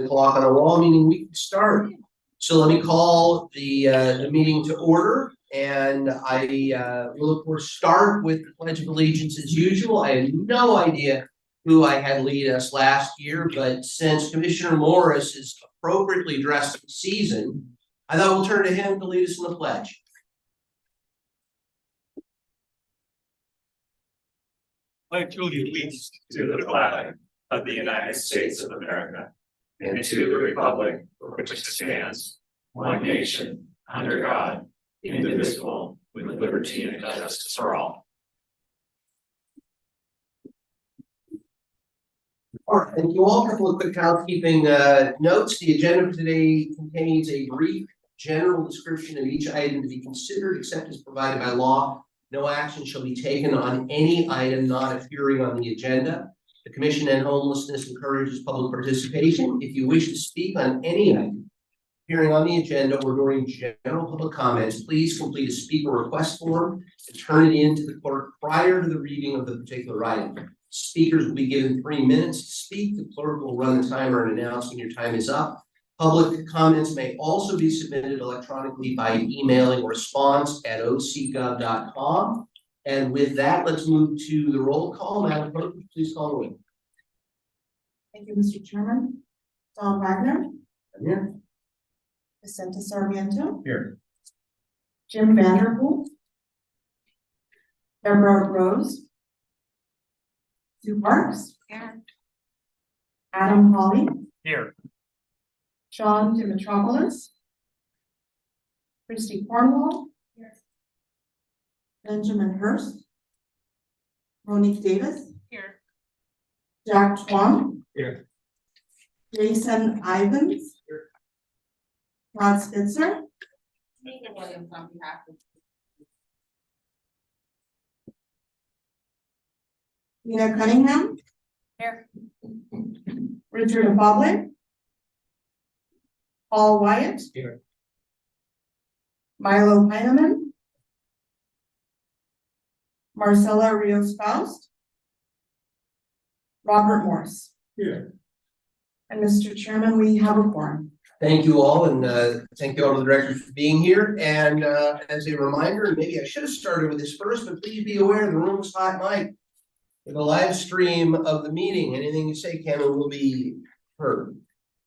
o'clock on a wall, meaning we can start. So let me call the meeting to order, and I will of course start with the Pledge of Allegiance as usual. I have no idea who I had lead us last year, but since Commissioner Morris is appropriately dressed for the season, I thought we'll turn to him to lead us in the pledge. Pledge allegiance to the flag of the United States of America and to the republic for which it stands, one nation, under God, indivisible, with liberty and justice for all. All right, thank you all. A couple of quick housekeeping notes. The agenda for today contains a brief general description of each item to be considered, except as provided by law. No action shall be taken on any item not appearing on the agenda. The Commission End Homelessness encourages public participation. If you wish to speak on any item appearing on the agenda or during general public comments, please complete a speaker request form and turn it in to the clerk prior to the reading of the particular item. Speakers will be given 3 minutes to speak. The clerk will run the timer and announce when your time is up. Public comments may also be submitted electronically by emailing response@ocgov.com. And with that, let's move to the roll call. Madam Clerk, please call the roll. Thank you, Mr. Chairman. Don Wagner. I'm here. Vicente Sarmiento. Here. Jim Vanderpool. Deborah Rose. Sue Parks. Here. Adam Hawley. Here. Sean Dimitropoulos. Christy Cornwall. Here. Benjamin Hurst. Monique Davis. Here. Jack Twom. Here. Jason Ivans. Here. Todd Spitzer. Nathan Williams on behalf of. Nina Cunningham. Here. Richard Afable. Paul Wyatt. Here. Milo Heineman. Marcella Rios Faust. Robert Morse. Here. And Mr. Chairman, we have a quorum. Thank you all, and thank you all to the directors for being here. And as a reminder, and maybe I should have started with this first, but please be aware the room is hot mic. For the live stream of the meeting, anything you say, Cameron, will be heard.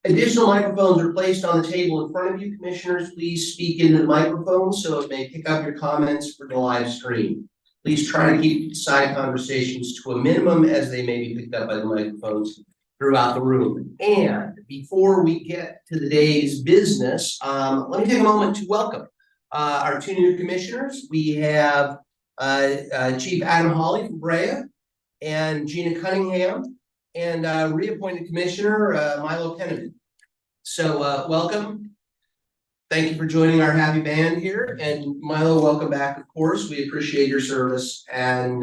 Additional microphones are placed on the table in front of you. Commissioners, please speak into the microphone so it may pick up your comments for the live stream. Please try to keep side conversations to a minimum as they may be picked up by the microphones throughout the room. And before we get to the day's business, let me take a moment to welcome our 2 new commissioners. We have Chief Adam Hawley from Brea and Gina Cunningham, and reappointed Commissioner Milo Heineman. So welcome. Thank you for joining our happy band here. And Milo, welcome back, of course. We appreciate your service and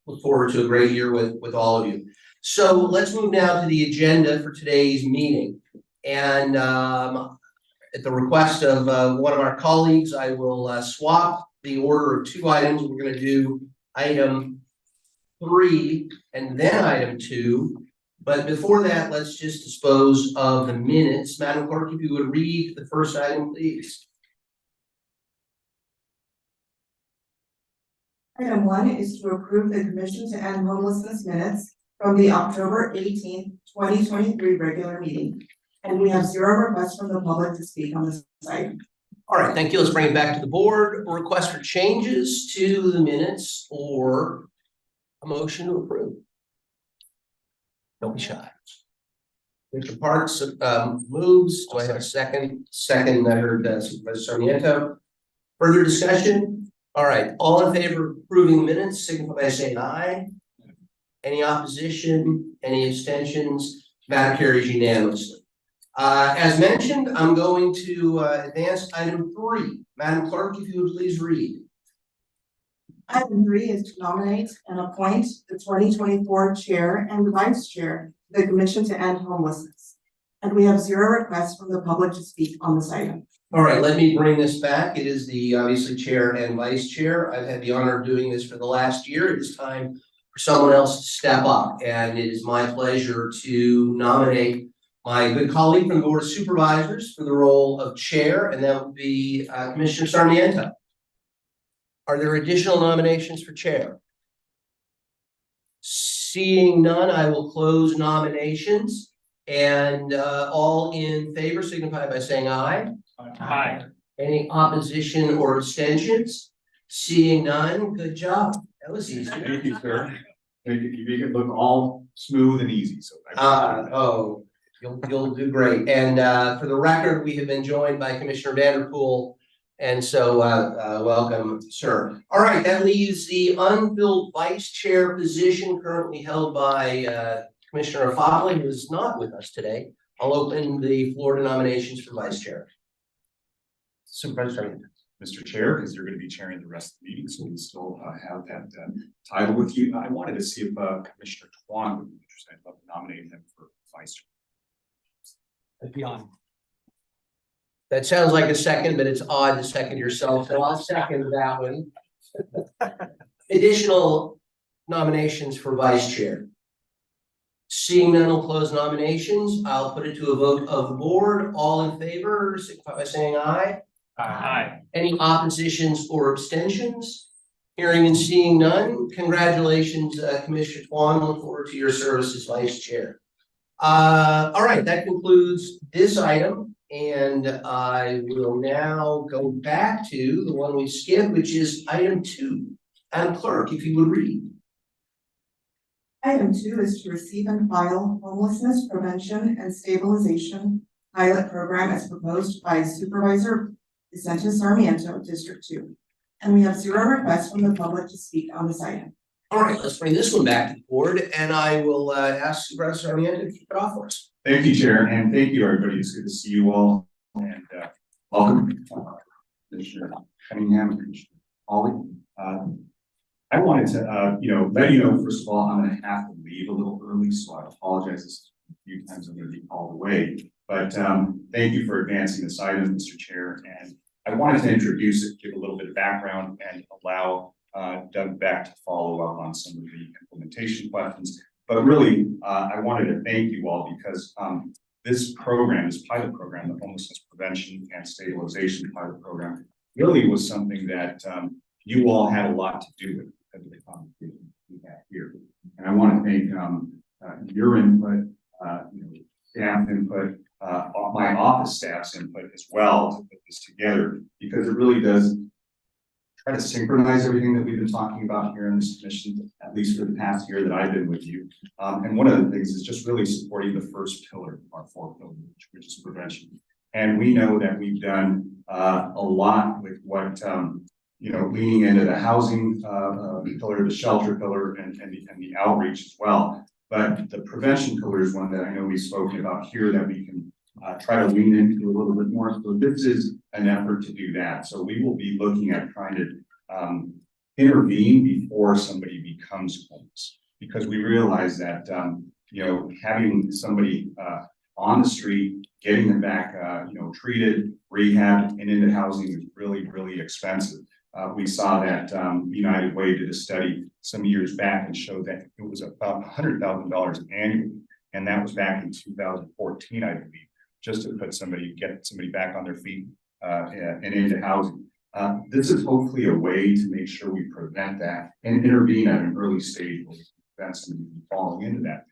look forward to a great year with all of you. So let's move now to the agenda for today's meeting. And at the request of one of our colleagues, I will swap the order of 2 items. We're going to do item 3 and then item 2. But before that, let's just dispose of the minutes. Madam Clerk, if you would read the first item, please. Item 1 is to approve the Commission to End Homelessness minutes from the October 18th, 2023 regular meeting. And we have 0 requests from the public to speak on this item. All right, thank you. Let's bring it back to the board. A request for changes to the minutes or a motion to approve. Don't be shy. Mr. Parks moves. Do I have a second? Second, I heard Supervisor Sarmiento. Further discussion? All right, all in favor of approving the minutes, signify by saying aye. Any opposition? Any abstentions? Matter carries unanimously. As mentioned, I'm going to advance item 3. Madam Clerk, if you would please read. Item 3 is to nominate and appoint the 2024 chair and vice chair of the Commission to End Homelessness. And we have 0 requests from the public to speak on this item. All right, let me bring this back. It is the obviously chair and vice chair. I've had the honor of doing this for the last year. It is time for someone else to step up, and it is my pleasure to nominate my good colleague from the Board of Supervisors for the role of chair, and that would be Commissioner Sarmiento. Are there additional nominations for chair? Seeing none, I will close nominations, and all in favor signify by saying aye. Aye. Any opposition or abstentions? Seeing none, good job. That was easy. Thank you, sir. Thank you. You make it look all smooth and easy, so. Oh, you'll do great. And for the record, we have been joined by Commissioner Vanderpool. And so welcome, sir. All right, that leaves the unfilled vice chair position currently held by Commissioner Fodley, who is not with us today. I'll open the floor to nominations for vice chair. Supervisor. Mr. Chair, because you're going to be chairing the rest of the meeting, so we still have that title with you. I wanted to see if Commissioner Twan would be interested. I'd love to nominate him for vice chair. Beyond. That sounds like a second, but it's odd to second yourself, so I'll second that one. Additional nominations for vice chair. Seeing none, will close nominations. I'll put it to a vote of the board. All in favor, signify by saying aye. Aye. Any oppositions or abstentions? Hearing and seeing none, congratulations, Commissioner Twan. Look forward to your service as vice chair. All right, that concludes this item, and I will now go back to the one we skipped, which is item 2. Madam Clerk, if you would read. Item 2 is to receive and file homelessness prevention and stabilization pilot program as proposed by Supervisor Vicente Sarmiento, District 2. And we have 0 requests from the public to speak on this item. All right, let's bring this one back to the board, and I will ask Supervisor Sarmiento to kick it off for us. Thank you, Chair, and thank you, everybody. It's good to see you all, and welcome, Commissioner Cunningham and Commissioner Hawley. I wanted to, let you know, first of all, I'm going to have to leave a little early, so I apologize. A few times I'm going to be called away, but thank you for advancing this item, Mr. Chair. And I wanted to introduce it, give a little bit of background, and allow Doug Beck to follow up on some of the implementation questions. But really, I wanted to thank you all because this program, this pilot program, the homelessness prevention and stabilization pilot program, really was something that you all had a lot to do with because of the conversation we had here. And I want to thank your input, staff input, my office staff's input as well to put this together, because it really does try to synchronize everything that we've been talking about here in this commission, at least for the past year that I've been with you. And one of the things is just really supporting the first pillar of our 4 pillars, which is prevention. And we know that we've done a lot with what, leaning into the housing pillar, the shelter pillar, and the outreach as well. But the prevention pillar is one that I know we've spoken about here that we can try to lean into a little bit more. So this is an effort to do that. So we will be looking at trying to intervene before somebody becomes homeless, because we realize that, having somebody on the street, getting them back, treated, rehabbed, and into housing is really, really expensive. We saw that United Way did a study some years back and showed that it was about $100,000 annually. And that was back in 2014, I believe, just to get somebody back on their feet and into housing. This is hopefully a way to make sure we prevent that and intervene at an early stage where we prevent somebody from falling into that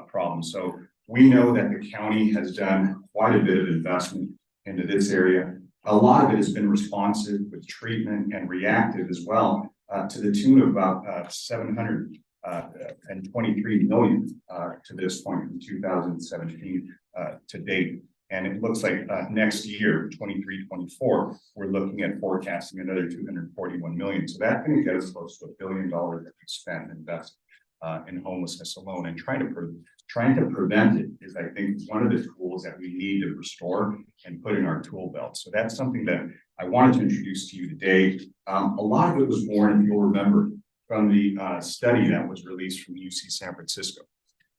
problem. So we know that the county has done quite a bit of investment into this area. A lot of it has been responsive with treatment and reactive as well, to the tune of about $723 million to this point from 2017 to date. And it looks like next year, 23-24, we're looking at forecasting another 241 million. So that's going to get us close to $1 billion that we spent and invested in homelessness alone. And trying to prevent it is, I think, one of the tools that we need to restore and put in our tool belt. So that's something that I wanted to introduce to you today. A lot of it was born, if you'll remember, from the study that was released from UC San Francisco.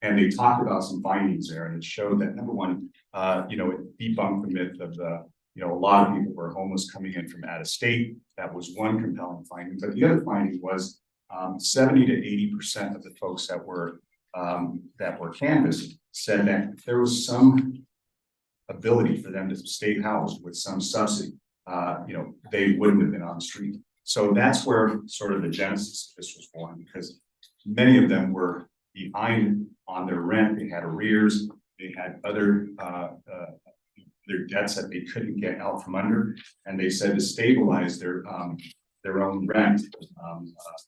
And they talked about some findings there, and it showed that, number one, it debunked the myth of a lot of people were homeless coming in from out of state. That was one compelling finding. But the other finding was 70 to 80% of the folks that were canvassed said that if there was some ability for them to stay housed with some subsidy, they wouldn't have been on the street. So that's where sort of the genesis of this was born, because many of them were behind on their rent. They had arrears. They had other their debts that they couldn't get out from under, and they said to stabilize their own rent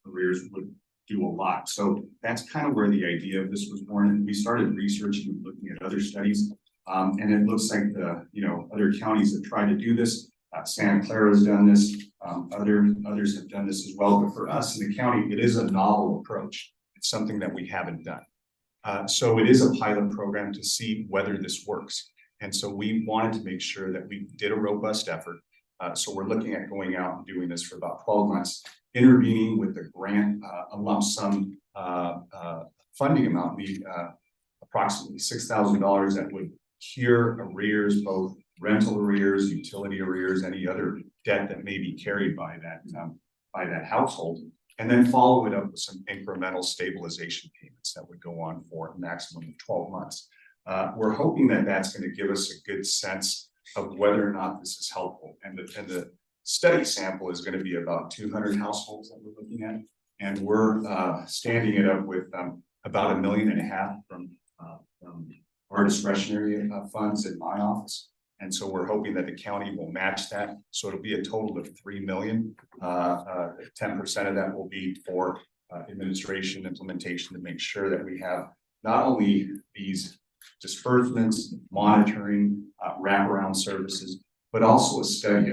arrears would do a lot. So that's kind of where the idea of this was born. And we started researching and looking at other studies, and it looks like the other counties have tried to do this. Santa Clara has done this. Others have done this as well. But for us in the county, it is a novel approach. It's something that we haven't done. So it is a pilot program to see whether this works. And so we wanted to make sure that we did a robust effort. So we're looking at going out and doing this for about 12 months, intervening with the grant, a lump sum funding amount, approximately $6,000 that would cure arrears, both rental arrears, utility arrears, any other debt that may be carried by that household, and then follow it up with some incremental stabilization payments that would go on for a maximum of 12 months. We're hoping that that's going to give us a good sense of whether or not this is helpful. And the study sample is going to be about 200 households that we're looking at. And we're standing it up with about $1.5 million from our discretionary funds in my office. And so we're hoping that the county will match that. So it'll be a total of $3 million. 10% of that will be for administration implementation to make sure that we have not only these disbursements, monitoring, wraparound services, but also a study.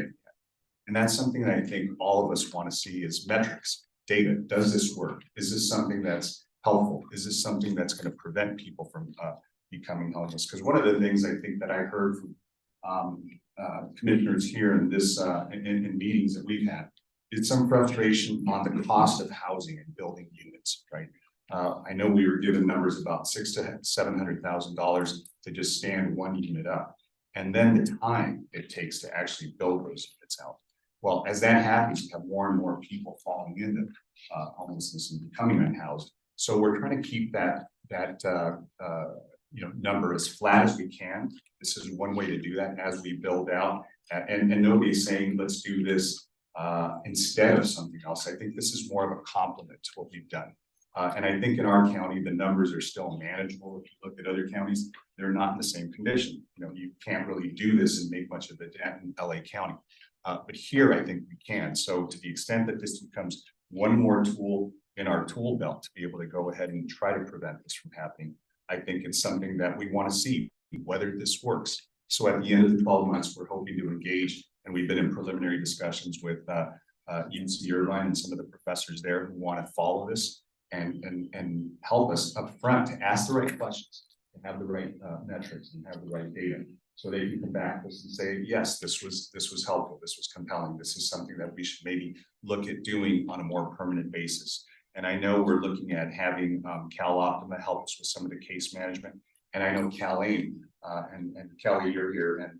And that's something that I think all of us want to see is metrics, data. Does this work? Is this something that's helpful? Is this something that's going to prevent people from becoming homeless? Because one of the things I think that I heard from commissioners here in this in meetings that we've had is some frustration on the cost of housing and building units, right? I know we were given numbers about $600,000 to $700,000 to just stand one unit up, and then the time it takes to actually build those units out. Well, as that happens, you have more and more people falling into homelessness and becoming unhoused. So we're trying to keep that number as flat as we can. This is one way to do that as we build out, and nobody's saying let's do this instead of something else. I think this is more of a complement to what we've done. And I think in our county, the numbers are still manageable. If you look at other counties, they're not in the same condition. You can't really do this and make much of a dent in LA County. But here, I think we can. So to the extent that this becomes one more tool in our tool belt to be able to go ahead and try to prevent this from happening, I think it's something that we want to see whether this works. So at the end of the 12 months, we're hoping to engage, and we've been in preliminary discussions with UC Irvine and some of the professors there who want to follow this and help us up front to ask the right questions, and have the right metrics and have the right data, so they can come back to us and say, yes, this was helpful, this was compelling, this is something that we should maybe look at doing on a more permanent basis. And I know we're looking at having Cal Optima help us with some of the case management, and I know Cal AIM and Kelly, you're here,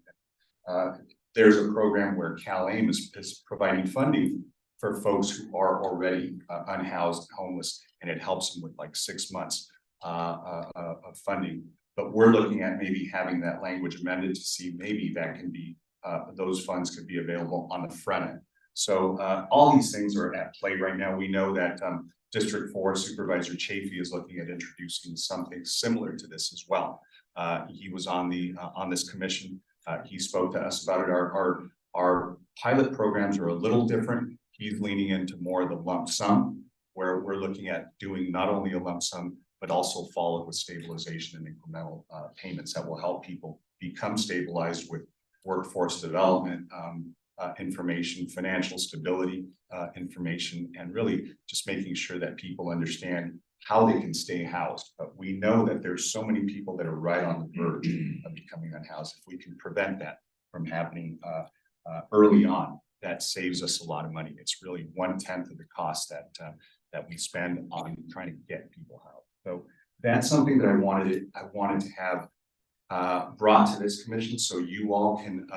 and there's a program where Cal AIM is providing funding for folks who are already unhoused, homeless, and it helps them with like 6 months of funding. But we're looking at maybe having that language amended to see maybe that can be, those funds could be available on the front end. So all these things are at play right now. We know that District 4 Supervisor Chafee is looking at introducing something similar to this as well. He was on this commission. He spoke to us about it. Our pilot programs are a little different. He's leaning into more of the lump sum, where we're looking at doing not only a lump sum, but also followed with stabilization and incremental payments that will help people become stabilized with workforce development, information, financial stability information, and really just making sure that people understand how they can stay housed. But we know that there's so many people that are right on the verge of becoming unhoused. If we can prevent that from happening early on, that saves us a lot of money. It's really 1/10 of the cost that we spend on trying to get people housed. So that's something that I wanted to have brought to this commission, so you all can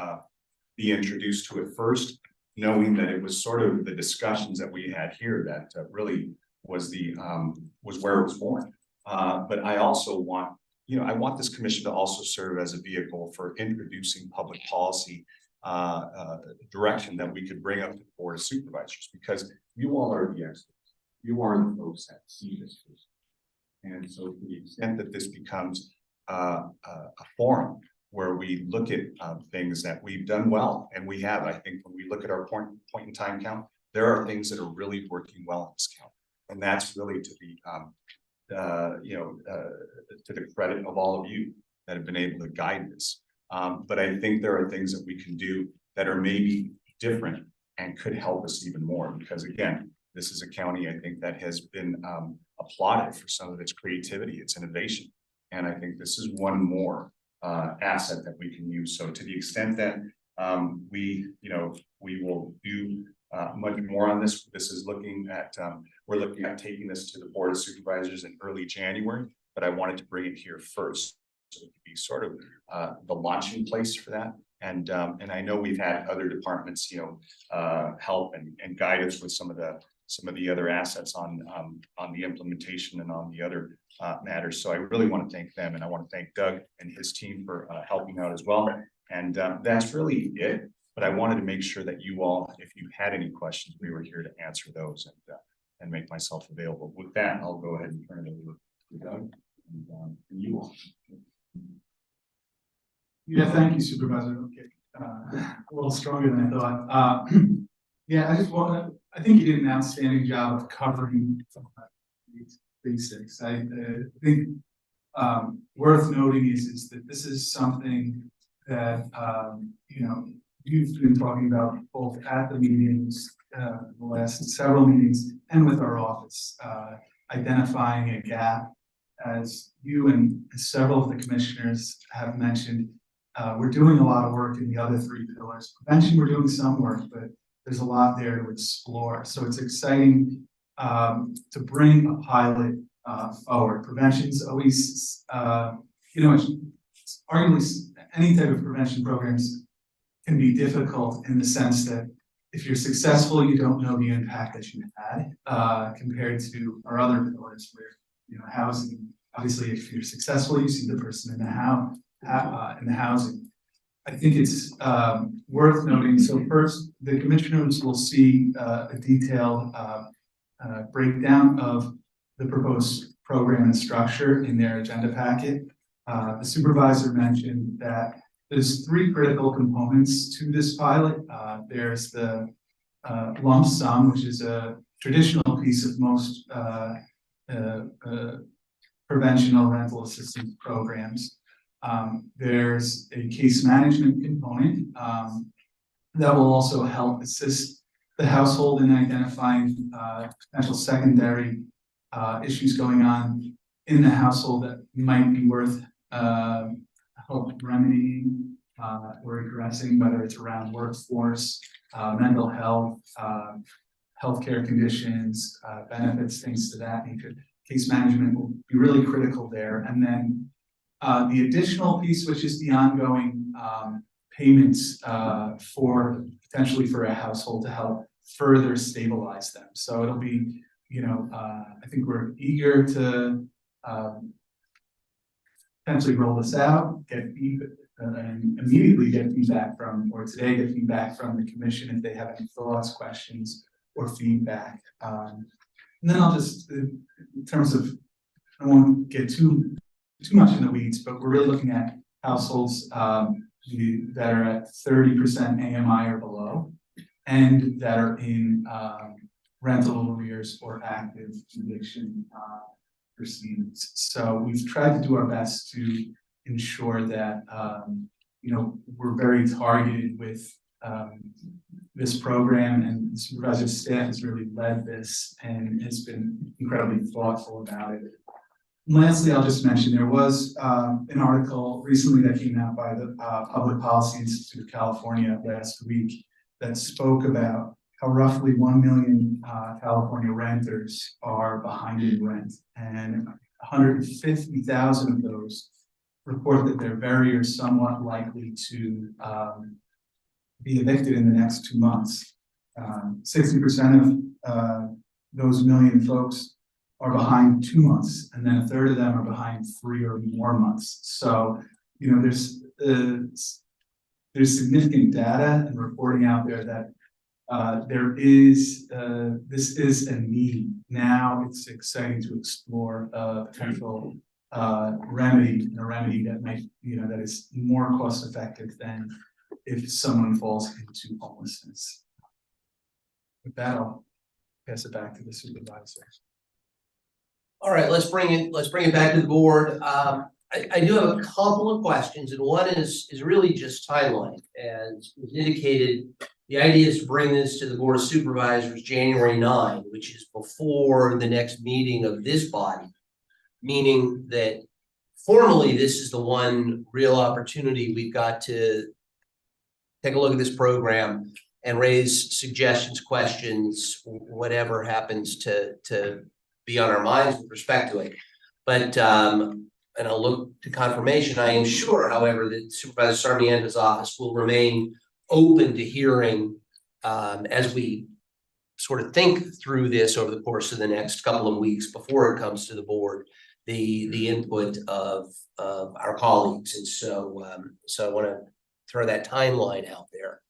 be introduced to it first, knowing that it was sort of the discussions that we had here that really was where it was born. But I also want I want this commission to also serve as a vehicle for introducing public policy direction that we could bring up to the Board of Supervisors, because you all are the experts. You are the folks that see this. And so to the extent that this becomes a forum where we look at things that we've done well, and we have, I think when we look at our point in time count, there are things that are really working well in this count. And that's really to the credit of all of you that have been able to guide this. But I think there are things that we can do that are maybe different and could help us even more, because again, this is a county, I think, that has been applauded for some of its creativity, its innovation. And I think this is one more asset that we can use. So to the extent that we will do much more on this. This is looking at, we're looking at taking this to the Board of Supervisors in early January, but I wanted to bring it here first. So it could be sort of the launching place for that. And I know we've had other departments, help and guide us with some of the other assets on the implementation and on the other matters. So I really want to thank them, and I want to thank Doug and his team for helping out as well. And that's really it. But I wanted to make sure that you all, if you had any questions, we were here to answer those and make myself available. With that, I'll go ahead and turn it over to Doug and you all. Yeah, thank you, Supervisor. Okay, a little stronger than I thought. Yeah, I think you did an outstanding job of covering some of these basics. I think worth noting is that this is something that you've been talking about both at the meetings, the last several meetings, and with our office, identifying a gap. As you and several of the commissioners have mentioned, we're doing a lot of work in the other three pillars. Prevention, we're doing some work, but there's a lot there to explore. So it's exciting to bring a pilot forward. Prevention's always, it's arguably any type of prevention programs can be difficult in the sense that if you're successful, you don't know the impact that you had compared to our other pillars where, housing, obviously if you're successful, you see the person in the house, in the housing. I think it's worth noting. So first, the commissioners will see a detailed breakdown of the proposed program and structure in their agenda packet. The supervisor mentioned that there's three critical components to this pilot. There's the lump sum, which is a traditional piece of most prevention or rental assistance programs. There's a case management component that will also help assist the household in identifying potential secondary issues going on in the household that might be worth help remedying or addressing, whether it's around workforce, mental health, healthcare conditions, benefits, things to that nature. Case management will be really critical there. And then the additional piece, which is the ongoing payments potentially for a household to help further stabilize them. So it'll be, I think we're eager to potentially roll this out, and immediately get feedback from, or today get feedback from the commission if they have any thoughts, questions, or feedback. And then I'll just, in terms of, I won't get too much in the weeds, but we're really looking at households that are at 30% AMI or below, and that are in rental arrears or active eviction proceedings. So we've tried to do our best to ensure that we're very targeted with this program, and the supervisor's staff has really led this and has been incredibly thoughtful about it. And lastly, I'll just mention there was an article recently that came out by the Public Policy Institute of California last week that spoke about how roughly 1 million California renters are behind in rent, and 150,000 of those report that they're very or somewhat likely to be evicted in the next 2 months. 60% of those million folks are behind 2 months, and then a third of them are behind 3 or more months. So, you know, there's significant data and reporting out there that this is a need. Now it's exciting to explore a potential remedy, and a remedy that might, that is more cost effective than if someone falls into homelessness. With that, I'll pass it back to the supervisor. All right, let's bring it back to the board. I do have a couple of questions, and one is really just timeline. As was indicated, the idea is to bring this to the Board of Supervisors January 9, which is before the next meeting of this body, meaning that formally this is the one real opportunity we've got to take a look at this program and raise suggestions, questions, whatever happens to be on our minds with respect to it. But and I'll look to confirmation. I am sure, however, that Supervisor Sarmiento's office will remain open to hearing as we sort of think through this over the course of the next couple of weeks before it comes to the board, the input of our colleagues. And so I want to throw that timeline out there.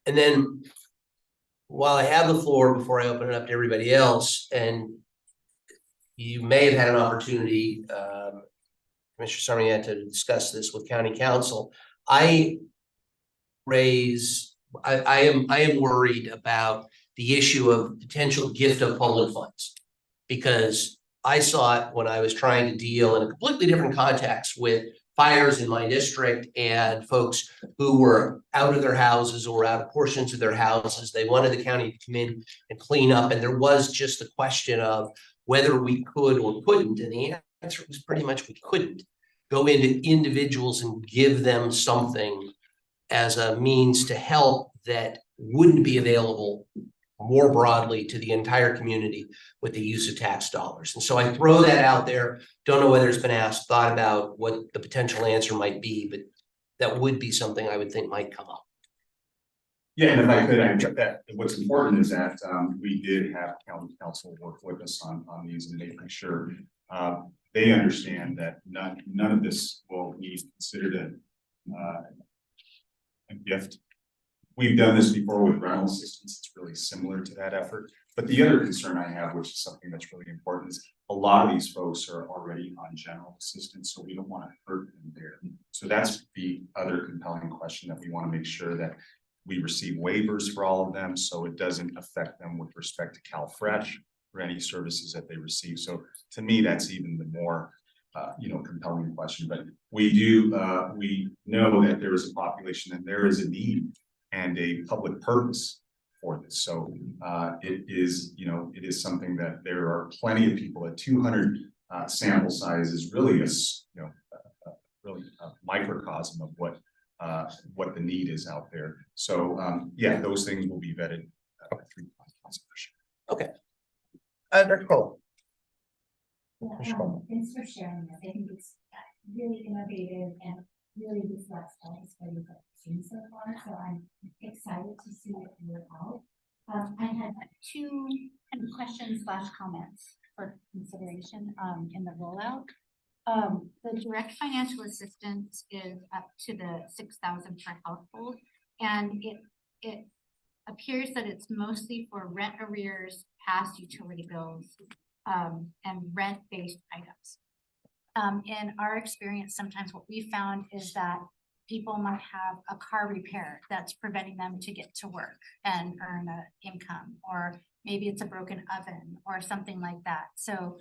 And then while I have the floor, before I open it up to everybody else, and you may have had an opportunity, Commissioner Sarmiento, to discuss this with County Council. I am worried about the issue of potential gift of public funds, because I saw it when I was trying to deal in a completely different context with fires in my district and folks who were out of their houses or out of portions of their houses. They wanted the county to come in and clean up, and there was just a question of whether we could or couldn't, and the answer was pretty much we couldn't go into individuals and give them something as a means to help that wouldn't be available more broadly to the entire community with the use of tax dollars. And so I throw that out there. Don't know whether it's been thought about what the potential answer might be, but that would be something I would think might come up. Yeah, and if I could, I think that what's important is that we did have county council work with us on these and making sure they understand that none of this will be considered a gift. We've done this before with rental assistance. It's really similar to that effort. But the other concern I have, which is something that's really important, is a lot of these folks are already on general assistance, so we don't want to hurt them there. So that's the other compelling question, that we want to make sure that we receive waivers for all of them, so it doesn't affect them with respect to CalFresh or any services that they receive. So to me, that's even the more compelling question. But we know that there is a population and there is a need and a public purpose for this. So it is something that there are plenty of people. At 200 sample size is really really a microcosm of what the need is out there. So yeah, those things will be vetted through council for sure. Okay. Dr. Cole. Thanks for sharing this. I think it's really innovative and really reflects all the studies that we've seen so far. So I'm excited to see it work out. I had 2 kind of questions / comments for consideration in the rollout. The direct financial assistance is up to the $6,000 per household, and it appears that it's mostly for rent arrears, past utility bills, and rent-based items. In our experience, sometimes what we found is that people might have a car repair that's preventing them to get to work and earn an income, or maybe it's a broken oven or something like that. So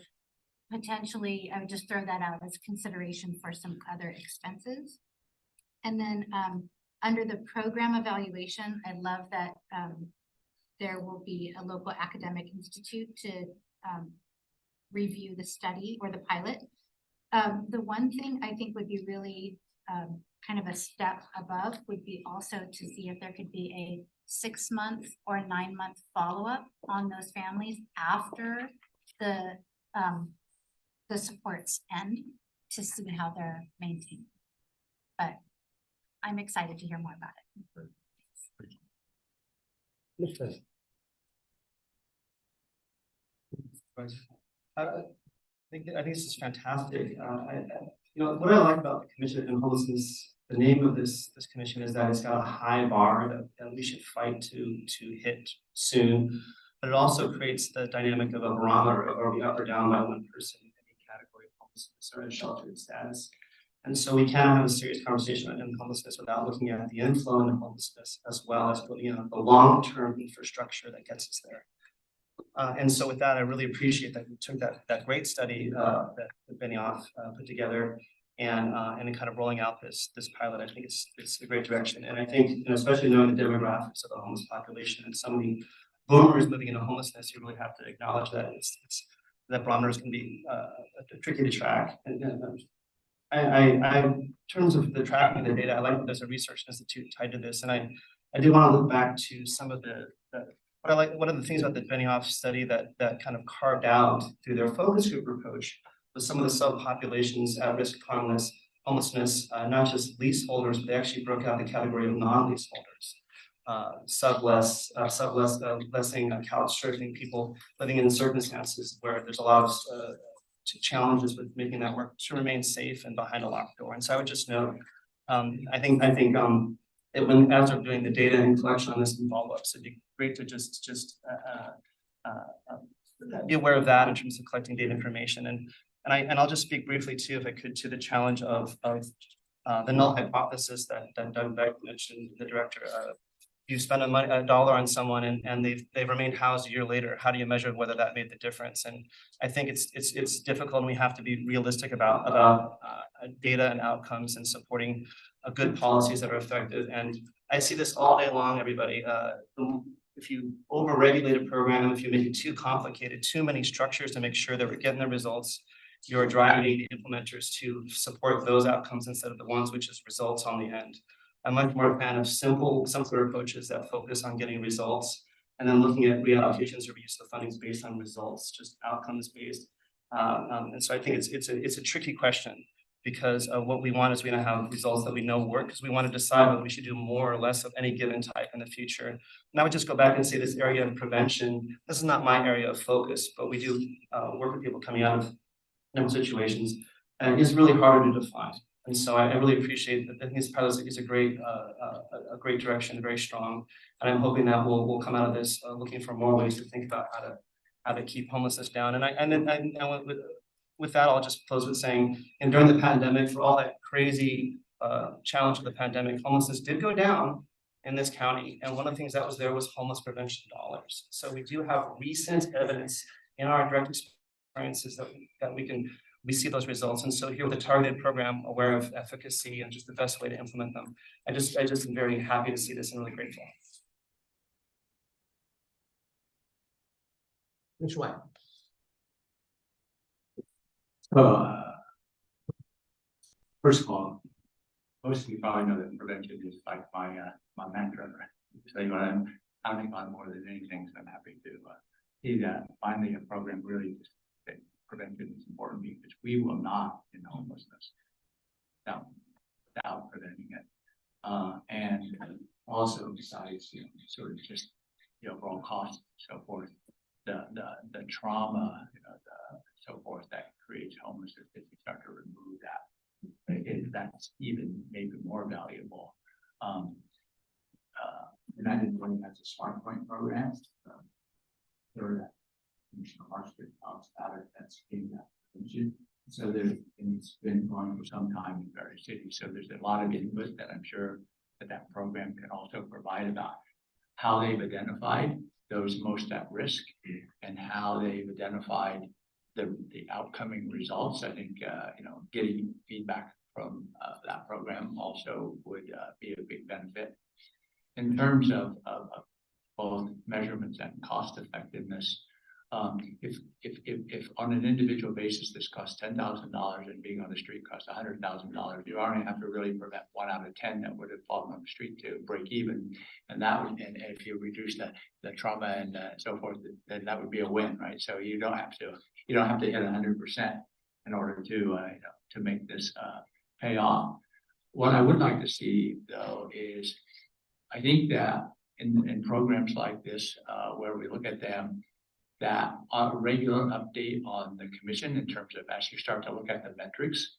potentially, I would just throw that out as consideration for some other expenses. And then under the program evaluation, I love that there will be a local academic institute to review the study or the pilot. The one thing I think would be really kind of a step above would be also to see if there could be a 6-month or 9-month follow-up on those families after the supports end, to see how they're maintained. But I'm excited to hear more about it. I think this is fantastic. What I like about the Commission on Homelessness, the name of this commission is that it's got a high bar that we should fight to hit soon. But it also creates the dynamic of a barometer of are we up or down by one person in any category of homelessness or a sheltered status. And so we can't have a serious conversation on homelessness without looking at the inflow into homelessness as well as looking at the long-term infrastructure that gets us there. And so with that, I really appreciate that you took that great study that Benioff put together and kind of rolling out this pilot. I think it's a great direction. And I think, especially knowing the demographics of the homeless population and so many boomers moving into homelessness, you really have to acknowledge that that barometers can be tricky to track. In terms of the tracking of the data, I like that there's a research institute tied to this, and I do want to look back to some of one of the things about the Benioff study that kind of carved out through their focus group approach was some of the subpopulations at risk of homelessness, not just leaseholders, but they actually broke out the category of non-leaseholders, subletting, couch surfing, people living in circumstances where there's a lot of challenges with making that work to remain safe and behind a locked door. And so I would just note, I think when as they're doing the data and collection on this and follow-ups, it'd be great to just be aware of that in terms of collecting data information. And I'll just speak briefly too, if I could, to the challenge of the null hypothesis that Doug Beck mentioned, the director. You spend $1 on someone and they've remained housed a year later. How do you measure whether that made the difference? And I think it's difficult, and we have to be realistic about data and outcomes and supporting good policies that are effective. And I see this all day long, everybody. If you over-regulate a program, if you make it too complicated, too many structures to make sure that we're getting the results, you're driving the implementers to support those outcomes instead of the ones which is results on the end. I'm much more a fan of simpler approaches that focus on getting results and then looking at reallocations or reuse of funding based on results, just outcomes based. And so I think it's a tricky question because what we want is we want to have results that we know work because we want to decide whether we should do more or less of any given type in the future. And I would just go back and say this area of prevention, this is not my area of focus, but we do work with people coming out of different situations and it's really harder to define. And so I really appreciate that. I think this pilot is a great direction, very strong. And I'm hoping that we'll come out of this looking for more ways to think about how to keep homelessness down. And with that, I'll just close with saying, and during the pandemic, for all that crazy challenge of the pandemic, homelessness did go down in this county. And one of the things that was there was homeless prevention dollars. So we do have recent evidence in our direct experiences that we see those results. And so here with a targeted program, aware of efficacy and just the best way to implement them. I just am very happy to see this and really grateful. Which way? First of all, most of you probably know that prevention is like my mantra. So I think on more than anything, so I'm happy to see that finally a program really just that prevention is important because we will not end homelessness without preventing it. And also besides, sort of just the overall cost and so forth, the trauma, so forth that creates homelessness, if you start to remove that, that's even maybe more valuable. United Way has a Smart Point program. That Commissioner Marshall talks about it. That's in that prevention. So it's been going for some time in various cities. So there's a lot of input that I'm sure that program can also provide about how they've identified those most at risk and how they've identified the outcoming results. I think getting feedback from that program also would be a big benefit in terms of both measurements and cost effectiveness. If on an individual basis this costs $10,000 and being on the street costs $100,000, you already have to really prevent 1 out of 10 that would have fallen on the street to break even, and that would, and if you reduce the trauma and so forth, then that would be a win, right? So you don't have to hit 100% in order to make this pay off. What I would like to see though is, I think that in programs like this where we look at them that a regular update on the commission in terms of as you start to look at the metrics,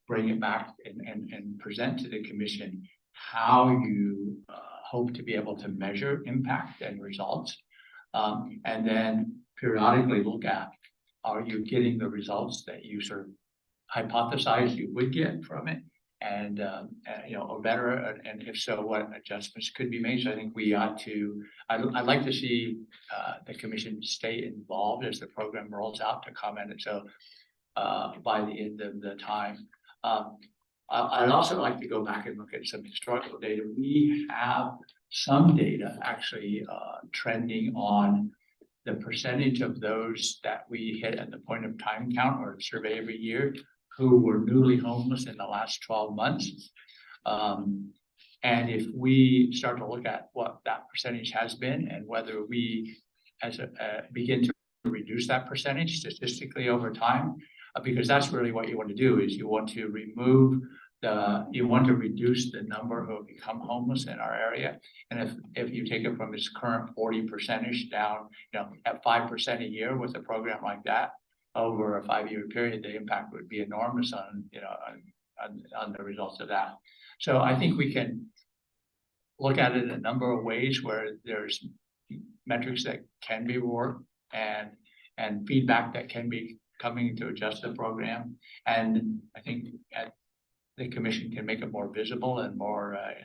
bring it back and present to the commission how you hope to be able to measure impact and results. And then periodically look at, are you getting the results that you sort of hypothesized you would get from it? And or better, and if so, what adjustments could be made? So I think we ought to, I'd like to see the commission stay involved as the program rolls out to comment. And so by the end of the time, I'd also like to go back and look at some historical data. We have some data actually trending on the percentage of those that we hit at the point of time count or survey every year who were newly homeless in the last 12 months. And if we start to look at what that percentage has been and whether we as begin to reduce that percentage statistically over time, because that's really what you want to do is you want to reduce the number who have become homeless in our area. And if you take it from its current 40% down, at 5% a year with a program like that, over a 5-year period, the impact would be enormous on the results of that. So I think we can look at it in a number of ways where there's metrics that can be worked and feedback that can be coming to adjust the program. And I think the commission can make it more visible and more a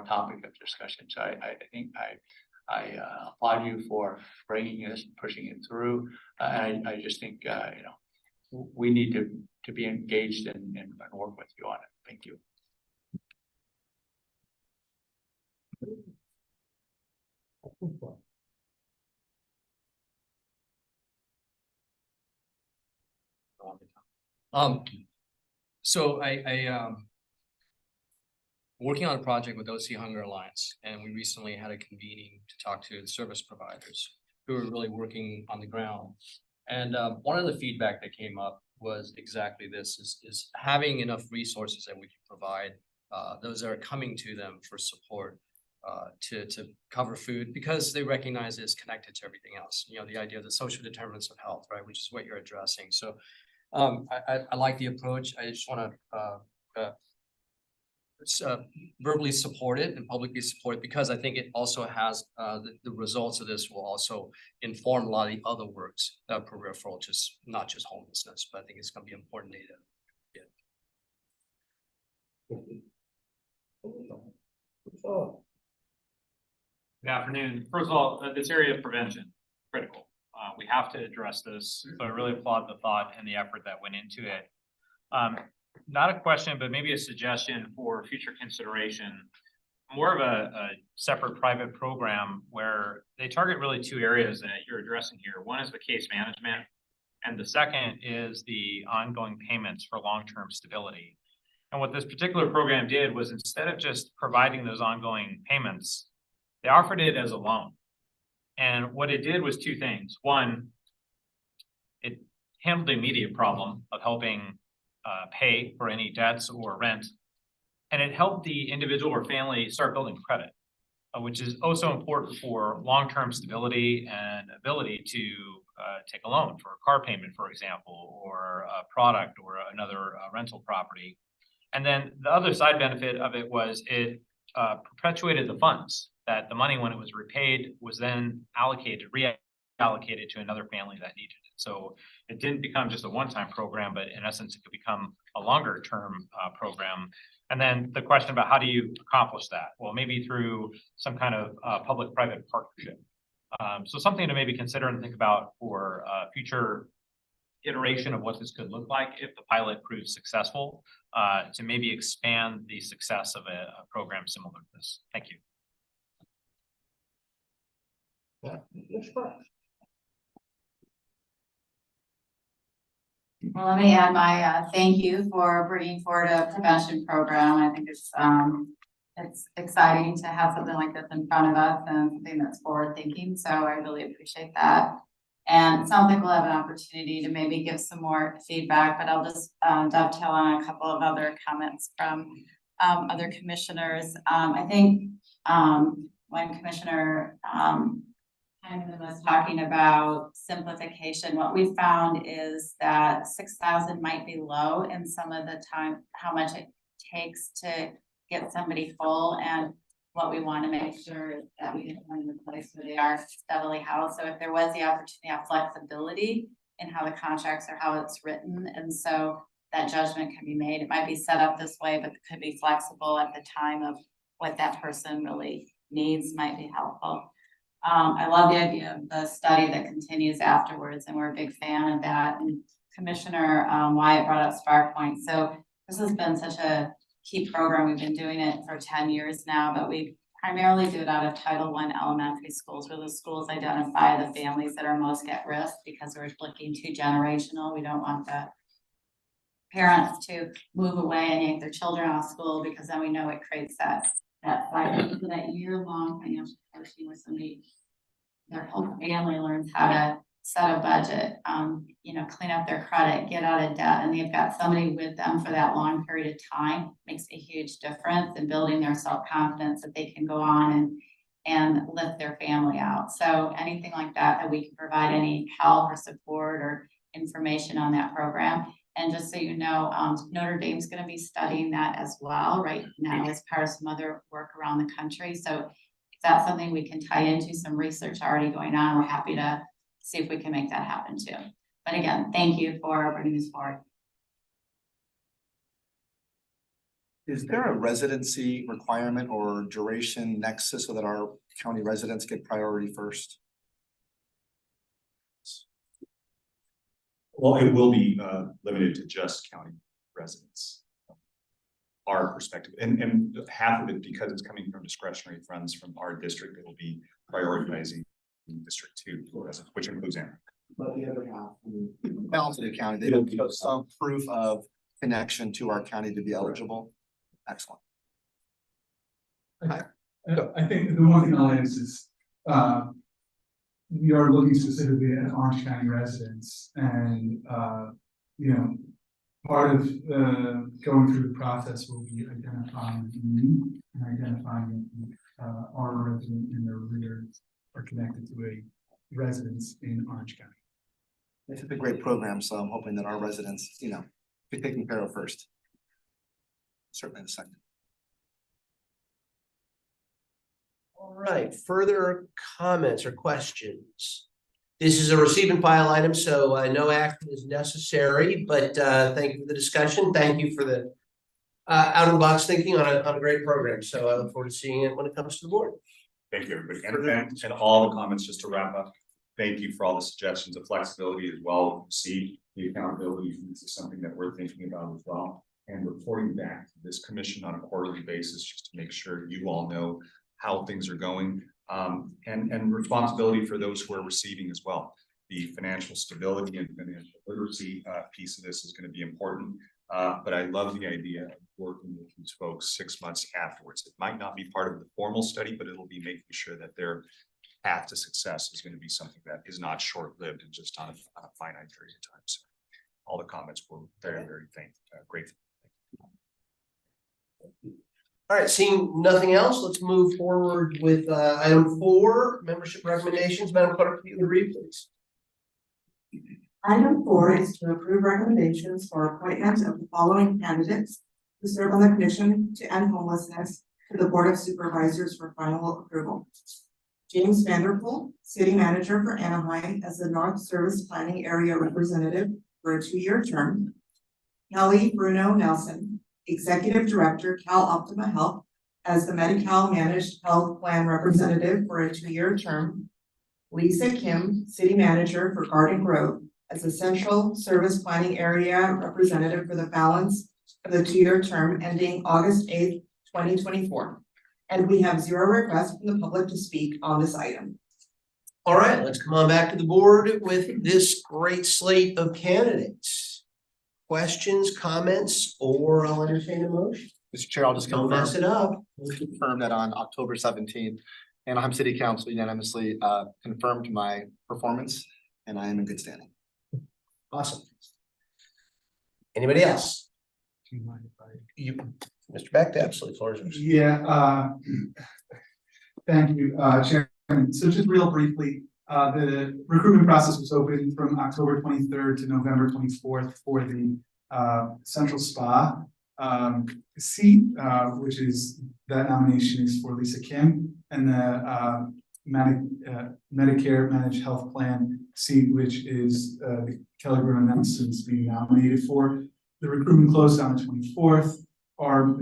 topic of discussion. So I think I applaud you for bringing this, pushing it through. I just think, we need to be engaged and work with you on it. Thank you. So I working on a project with OC Hunger Alliance, and we recently had a convening to talk to the service providers who are really working on the ground. And one of the feedback that came up was exactly this: is having enough resources that we can provide those that are coming to them for support to cover food, because they recognize it's connected to everything else. The idea of the social determinants of health, right, which is what you're addressing. So I like the approach. I just want to verbally support it and publicly support it, because I think it also has the results of this will also inform a lot of the other works peripheral, just not just homelessness, but I think it's going to be important data. Good afternoon. First of all, this area of prevention, critical. We have to address this, so I really applaud the thought and the effort that went into it. Not a question, but maybe a suggestion for future consideration. More of a separate private program where they target really 2 areas that you're addressing here. One is the case management, and the second is the ongoing payments for long-term stability. And what this particular program did was, instead of just providing those ongoing payments, they offered it as a loan. And what it did was 2 things. One, it handled the immediate problem of helping pay for any debts or rent. And it helped the individual or family start building credit, which is also important for long-term stability and ability to take a loan for a car payment, for example, or a product or another rental property. And then the other side benefit of it was it perpetuated the funds, that the money, when it was repaid, was then reallocated to another family that needed it. So it didn't become just a one-time program, but in essence, it could become a longer term program. And then the question about how do you accomplish that? Well, maybe through some kind of public-private partnership. So something to maybe consider and think about for future iteration of what this could look like if the pilot proves successful, to maybe expand the success of a program similar to this. Thank you. Well, let me add my thank you for bringing forward a prevention program. I think it's exciting to have something like this in front of us and something that's forward thinking. So I really appreciate that. And it sounds like we'll have an opportunity to maybe give some more feedback, but I'll just dovetail on a couple of other comments from other commissioners. I think when Commissioner Hyman was talking about simplification. What we found is that 6,000 might be low in some of the time, how much it takes to get somebody full. And what we want to make sure is that we get them in the place where they are steadily housed. So if there was the opportunity of flexibility in how the contracts or how it's written, and so that judgment can be made. It might be set up this way, but it could be flexible at the time of what that person really needs might be helpful. I love the idea of the study that continues afterwards, and we're a big fan of that. And Commissioner Wyatt brought up Spark Point. So this has been such a key program. We've been doing it for 10 years now, but we primarily do it out of Title I elementary schools, where the schools identify the families that are most at risk, because we're looking too generational. We don't want the parents to move away and yank their children out of school, because then we know it creates that cycle. So that year-long financial coaching where somebody, their whole family learns how to set a budget, clean up their credit, get out of debt, and they've got somebody with them for that long period of time, makes a huge difference in building their self-confidence that they can go on and lift their family out. So anything like that we can provide, any help or support or information on that program. And just so you know, Notre Dame's going to be studying that as well right now as part of some other work around the country. So if that's something we can tie into some research already going on, we're happy to see if we can make that happen too. But again, thank you for bringing this forward. Is there a residency requirement or duration nexus so that our county residents get priority first? Well, it will be limited to just county residents. Our perspective, and half of it, because it's coming from discretionary funds from our district, it will be prioritizing District 2, which includes Anaheim. But the other half, balance of the county, they don't show some proof of connection to our county to be eligible. Excellent. I think the one thing I'll add is, we are looking specifically at Orange County residents, and, part of, going through the process will be identifying the need and identifying our resident and their readers are connected to a residence in Orange County. It's a great program, so I'm hoping that our residents, be taken care of first. Certainly the second. All right, further comments or questions? This is a receive and file item, so no action is necessary, but thank you for the discussion. Thank you for the out of the box thinking on a great program. So I look forward to seeing it when it comes to the board. Thank you, everybody. And all the comments, just to wrap up, thank you for all the suggestions of flexibility as well. See the accountability. This is something that we're thinking about as well. And reporting back to this commission on a quarterly basis, just to make sure you all know how things are going. And responsibility for those who are receiving as well. The financial stability and financial literacy piece of this is going to be important. But I love the idea of working with these folks 6 months afterwards. It might not be part of the formal study, but it'll be making sure that their path to success is going to be something that is not short-lived and just on a finite period of time. So all the comments were very, very grateful. All right, seeing nothing else, let's move forward with item 4, membership recommendations. Madam Clerk, can you read, please? Item 4 is to approve recommendations for appointment of the following candidates to serve on the Commission to End Homelessness to the Board of Supervisors for final approval. James Vanderpool, City Manager for Anaheim as the North Service Planning Area Representative for a 2-year term. Kelly Bruno Nelson, Executive Director, Cal Optima Health as the Medi-Cal Managed Health Plan Representative for a 2-year term. Lisa Kim, City Manager for Garden Grove as the Central Service Planning Area Representative for the balance of the 2-year term ending August 8th, 2024. And we have 0 requests from the public to speak on this item. All right, let's come on back to the board with this great slate of candidates. Questions, comments, or I'll entertain a motion. Mr. Chair, I'll just Don't mess it up. confirm that on October 17th, Anaheim City Council unanimously confirmed my performance, and I am in good standing. Awesome. Anybody else? Do you mind if I? You, Mr. Beck, absolutely, floor is yours. Yeah, thank you, Chairman. So just real briefly, The recruitment process was open from October 23rd to November 24th for the Central Spa seat, which is, that nomination is for Lisa Kim, and the Medicare Managed Health Plan seat, which is the Kelly Bruno Nelson's being nominated for. The recruitment closed on the 24th.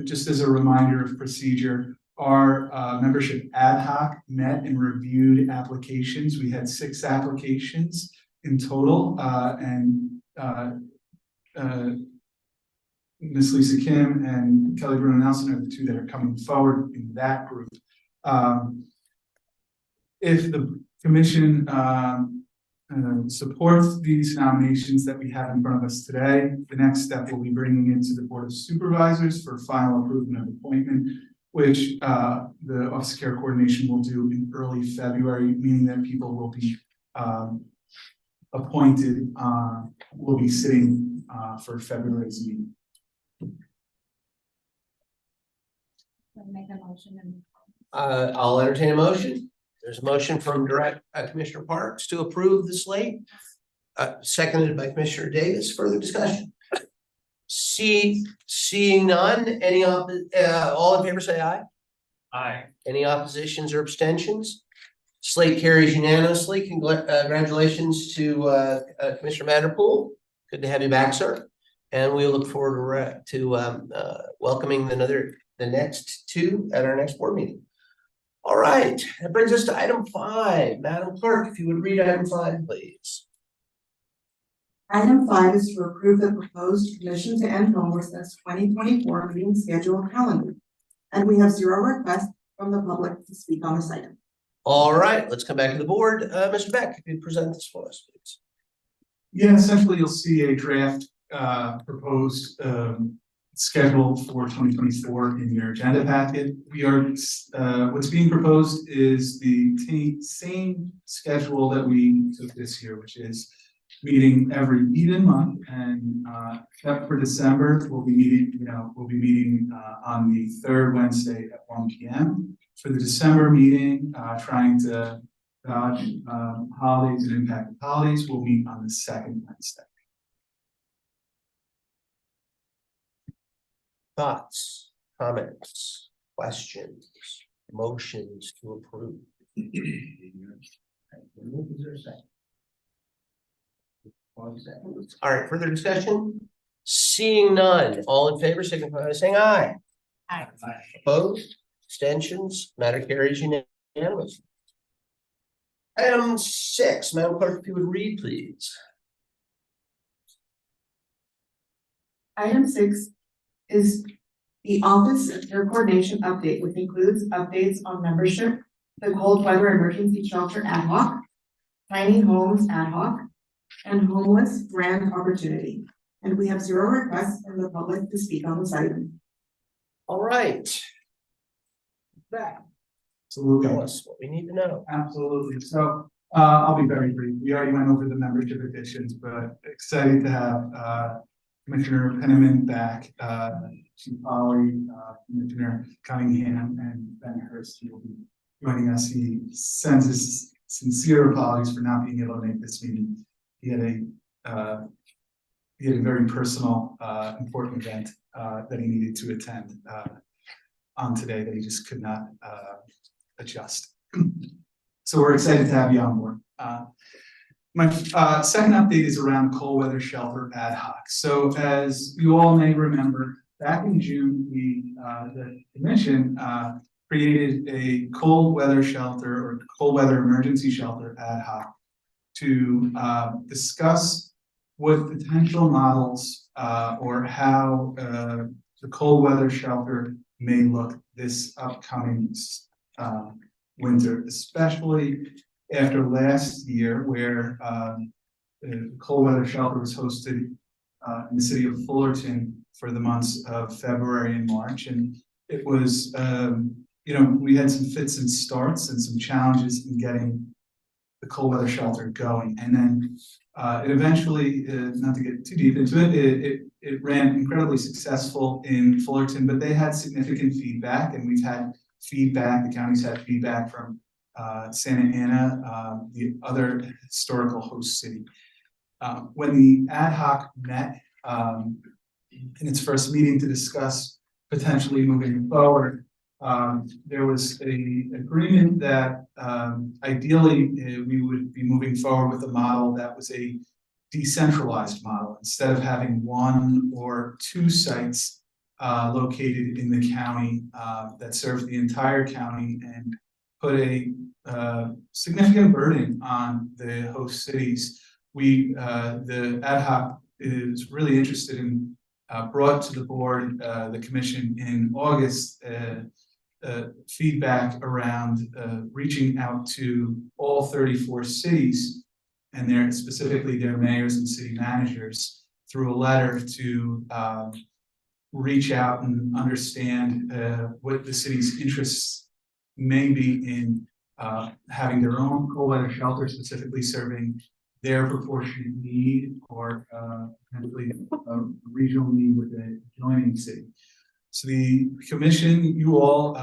Just as a reminder of procedure, our membership ad hoc met and reviewed applications. We had 6 applications in total, and Ms. Lisa Kim and Kelly Bruno Nelson are the 2 that are coming forward in that group. If the commission supports these nominations that we have in front of us today, the next step will be bringing it to the Board of Supervisors for final approval of appointment, which the Office of Care Coordination will do in early February, meaning that people will be appointed, will be sitting for February's meeting. Make a motion. I'll entertain a motion. There's a motion from Commissioner Parks to approve the slate, seconded by Commissioner Davis. Further discussion? Seeing none, all in favor say aye. Aye. Any oppositions or abstentions? Slate carries unanimously. Congratulations to Commissioner Vanderpool. Good to have you back, sir. And we look forward to welcoming the next 2 at our next board meeting. All right, that brings us to item 5. Madam Clerk, if you would read item 5, please. Item 5 is to approve the proposed Commission to End Homelessness 2024 meeting schedule calendar. And we have 0 requests from the public to speak on this item. All right, let's come back to the board. Mr. Beck, if you'd present this for us, please. Yeah, essentially you'll see a draft proposed schedule for 2024 in your agenda packet. We are what's being proposed is the same schedule that we took this year, which is meeting every even month, and except for December, we'll be meeting on the 3rd Wednesday at 1 p.m. For the December meeting, trying to dodge holidays and impact the holidays, we'll meet on the 2nd Wednesday. Thoughts, comments, questions, motions to approve? Is there a second? All right, further discussion? Seeing none, all in favor signify by saying aye. Aye. Opposed, abstentions, matter carries unanimously. Item 6, Madam Clerk, if you would read, please. Item 6 is the Office of Care Coordination update, which includes updates on membership, the Cold Weather Emergency Shelter ad hoc, tiny homes ad hoc, and homeless grant opportunity. And we have 0 requests from the public to speak on this item. All right. Back. Absolutely. Tell us what we need to know. Absolutely. So I'll be very brief. We already went over the membership additions, but excited to have Commissioner Penniman back, Chief Polly, Commissioner Cunningham, and Ben Hurst will be joining us. He sends his sincere apologies for not being able to make this meeting. He had a very personal, important event that he needed to attend on today that he just could not adjust. So we're excited to have you on board. My second update is around cold weather shelter ad hoc. So as you all may remember, back in June, the commission created a cold weather shelter or cold weather emergency shelter ad hoc to discuss what potential models or how the cold weather shelter may look this upcoming winter, especially after last year where the cold weather shelter was hosted in the city of Fullerton for the months of February and March. And it was, we had some fits and starts and some challenges in getting the cold weather shelter going. And then it eventually, not to get too deep into it, it ran incredibly successful in Fullerton, but they had significant feedback, and we've had feedback, the county's had feedback from Santa Ana, the other historical host city. When the ad hoc met in its first meeting to discuss potentially moving forward, there was a agreement that ideally we would be moving forward with a model that was a decentralized model instead of having one or two sites located in the county that serve the entire county and put a significant burden on the host cities. The ad hoc is really interested in brought to the board, the commission in August, feedback around reaching out to all 34 cities and specifically their mayors and city managers through a letter to reach out and understand what the city's interests may be in having their own cold weather shelter, specifically serving their proportionate need or potentially a regional need with a adjoining city. So the commission, you all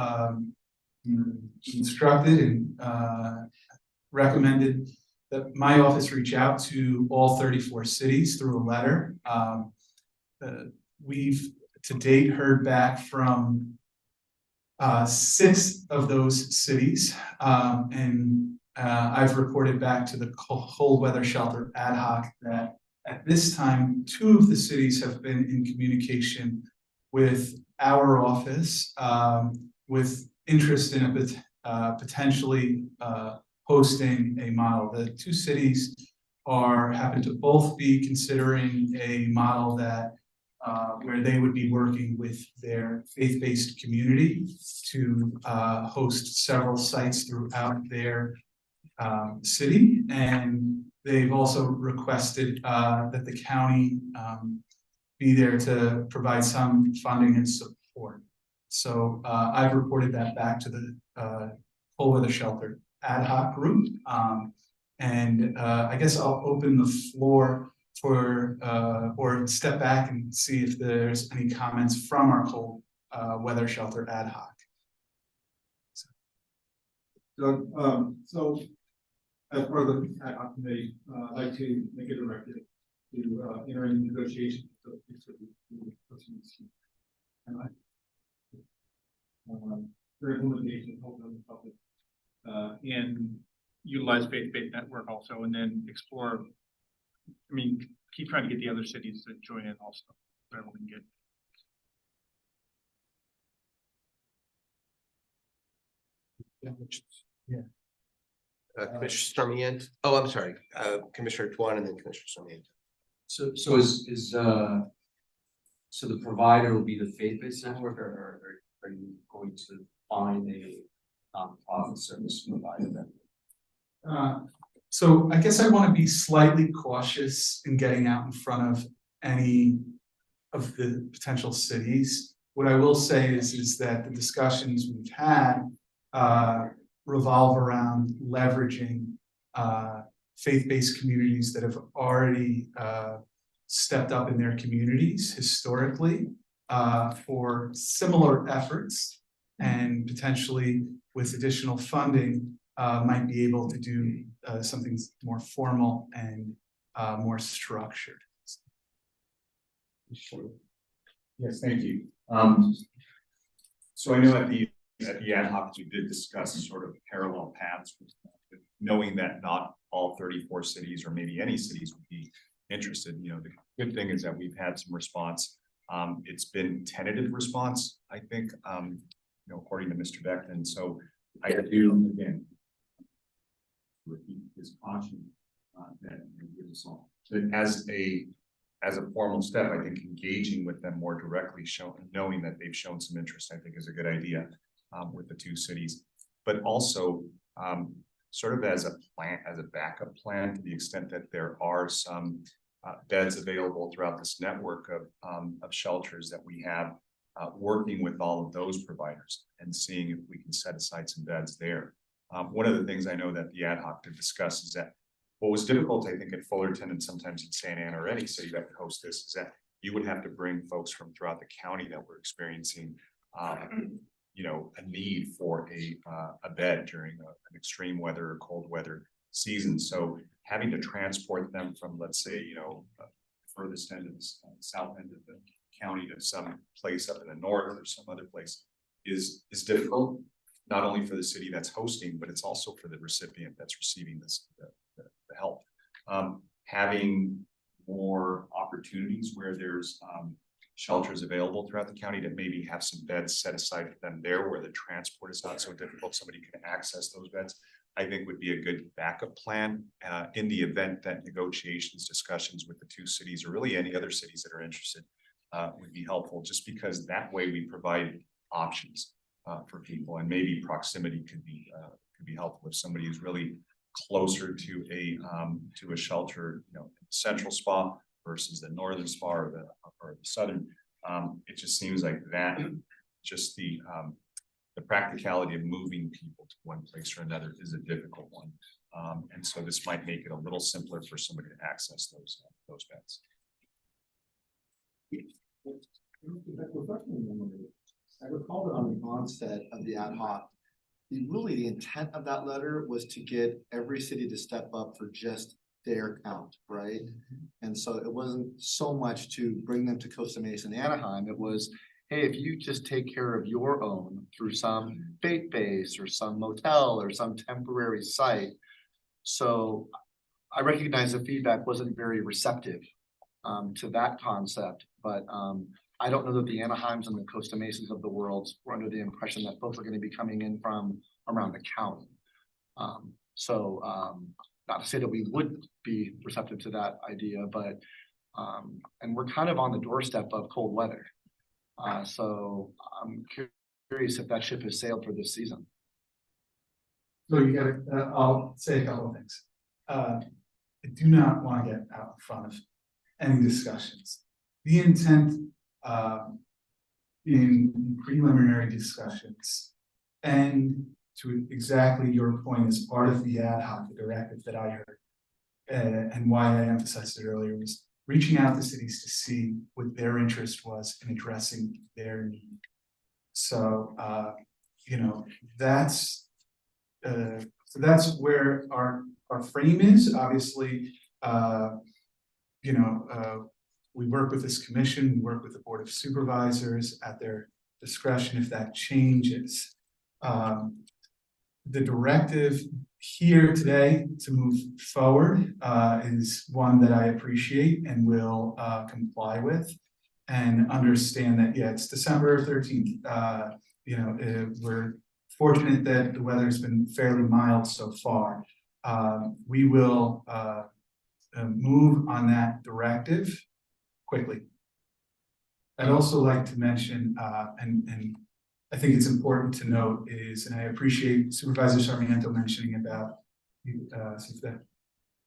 instructed and recommended that my office reach out to all 34 cities through a letter. We've to date heard back from 6 of those cities, and I've reported back to the cold weather shelter ad hoc that at this time, 2 of the cities have been in communication with our office with interest in potentially hosting a model. The 2 cities happen to both be considering a model that where they would be working with their faith-based community to host several sites throughout their city, and they've also requested that the county be there to provide some funding and support. So I've reported that back to the cold weather shelter ad hoc group, and I guess I'll open the floor for or step back and see if there's any comments from our cold weather shelter ad hoc. So as part of the ad hoc committee, I'd like to make a directive to enter into negotiations with the persons for implementation of the public and utilize faith-based network also, and then explore. I mean, keep trying to get the other cities to join in also. Whatever we can get. Yeah. Commissioner Sarmiento. Oh, I'm sorry. Commissioner Tuan and then Commissioner Sarmiento. So the provider will be the faith-based network, or are you going to find a nonprofit service provider then? So I guess I want to be slightly cautious in getting out in front of any of the potential cities. What I will say is that the discussions we've had revolve around leveraging faith-based communities that have already stepped up in their communities historically for similar efforts, and potentially with additional funding might be able to do something more formal and more structured. Yes, thank you. So I know at the ad hoc, we did discuss sort of parallel paths, knowing that not all 34 cities or maybe any cities would be interested. You know, the good thing is that we've had some response. It's been tentative response, I think, you know, according to Mr. Beckman. So I do, again, repeat his caution that gives us all. But as a formal step, I think engaging with them more directly, knowing that they've shown some interest, I think is a good idea with the 2 cities. But also sort of as a plan, as a backup plan, to the extent that there are some beds available throughout this network of shelters that we have, working with all of those providers and seeing if we can set aside some beds there. One of the things I know that the ad hoc did discuss is that what was difficult, I think, at Fullerton and sometimes in Santa Ana or any city that would host this, is that you would have to bring folks from throughout the county that were experiencing, a need for a bed during an extreme weather or cold weather season. So having to transport them from, let's say, furthest end of the south end of the county to some place up in the north or some other place is difficult, not only for the city that's hosting, but it's also for the recipient that's receiving the help. Having more opportunities where there's shelters available throughout the county to maybe have some beds set aside for them there where the transport is not so difficult, somebody can access those beds, I think would be a good backup plan in the event that negotiations, discussions with the two cities or really any other cities that are interested would be helpful, just because that way we provide options for people, and maybe proximity could be helpful if somebody is really closer to a shelter, central spa versus the northern spa or the southern. It just seems like that, just the practicality of moving people to one place or another is a difficult one. And so this might make it a little simpler for somebody to access those beds. I recall that on the onset of the ad hoc, the intent of that letter was to get every city to step up for just their count, right? And so it wasn't so much to bring them to Costa Mesa and Anaheim. It was, hey, if you just take care of your own through some faith base or some motel or some temporary site. So I recognize the feedback wasn't very receptive to that concept, but I don't know that the Anaheims and the Costa Mesas of the world were under the impression that folks are going to be coming in from around the county. Not to say that we would be receptive to that idea, but and we're kind of on the doorstep of cold weather. So I'm curious if that ship has sailed for this season. So you gotta, I'll say a couple of things. I do not want to get out in front of any discussions. The intent in preliminary discussions and to exactly your point as part of the ad hoc, the directive that I heard, and why I emphasized it earlier was reaching out to cities to see what their interest was in addressing their need. So, that's where our frame is. Obviously, we work with this commission, we work with the Board of Supervisors at their discretion if that changes. The directive here today to move forward is one that I appreciate and will comply with and understand that, yeah, it's December 13th. We're fortunate that the weather's been fairly mild so far. We will move on that directive quickly. I'd also like to mention, and I think it's important to note is, and I appreciate Supervisor Sarmiento mentioning about the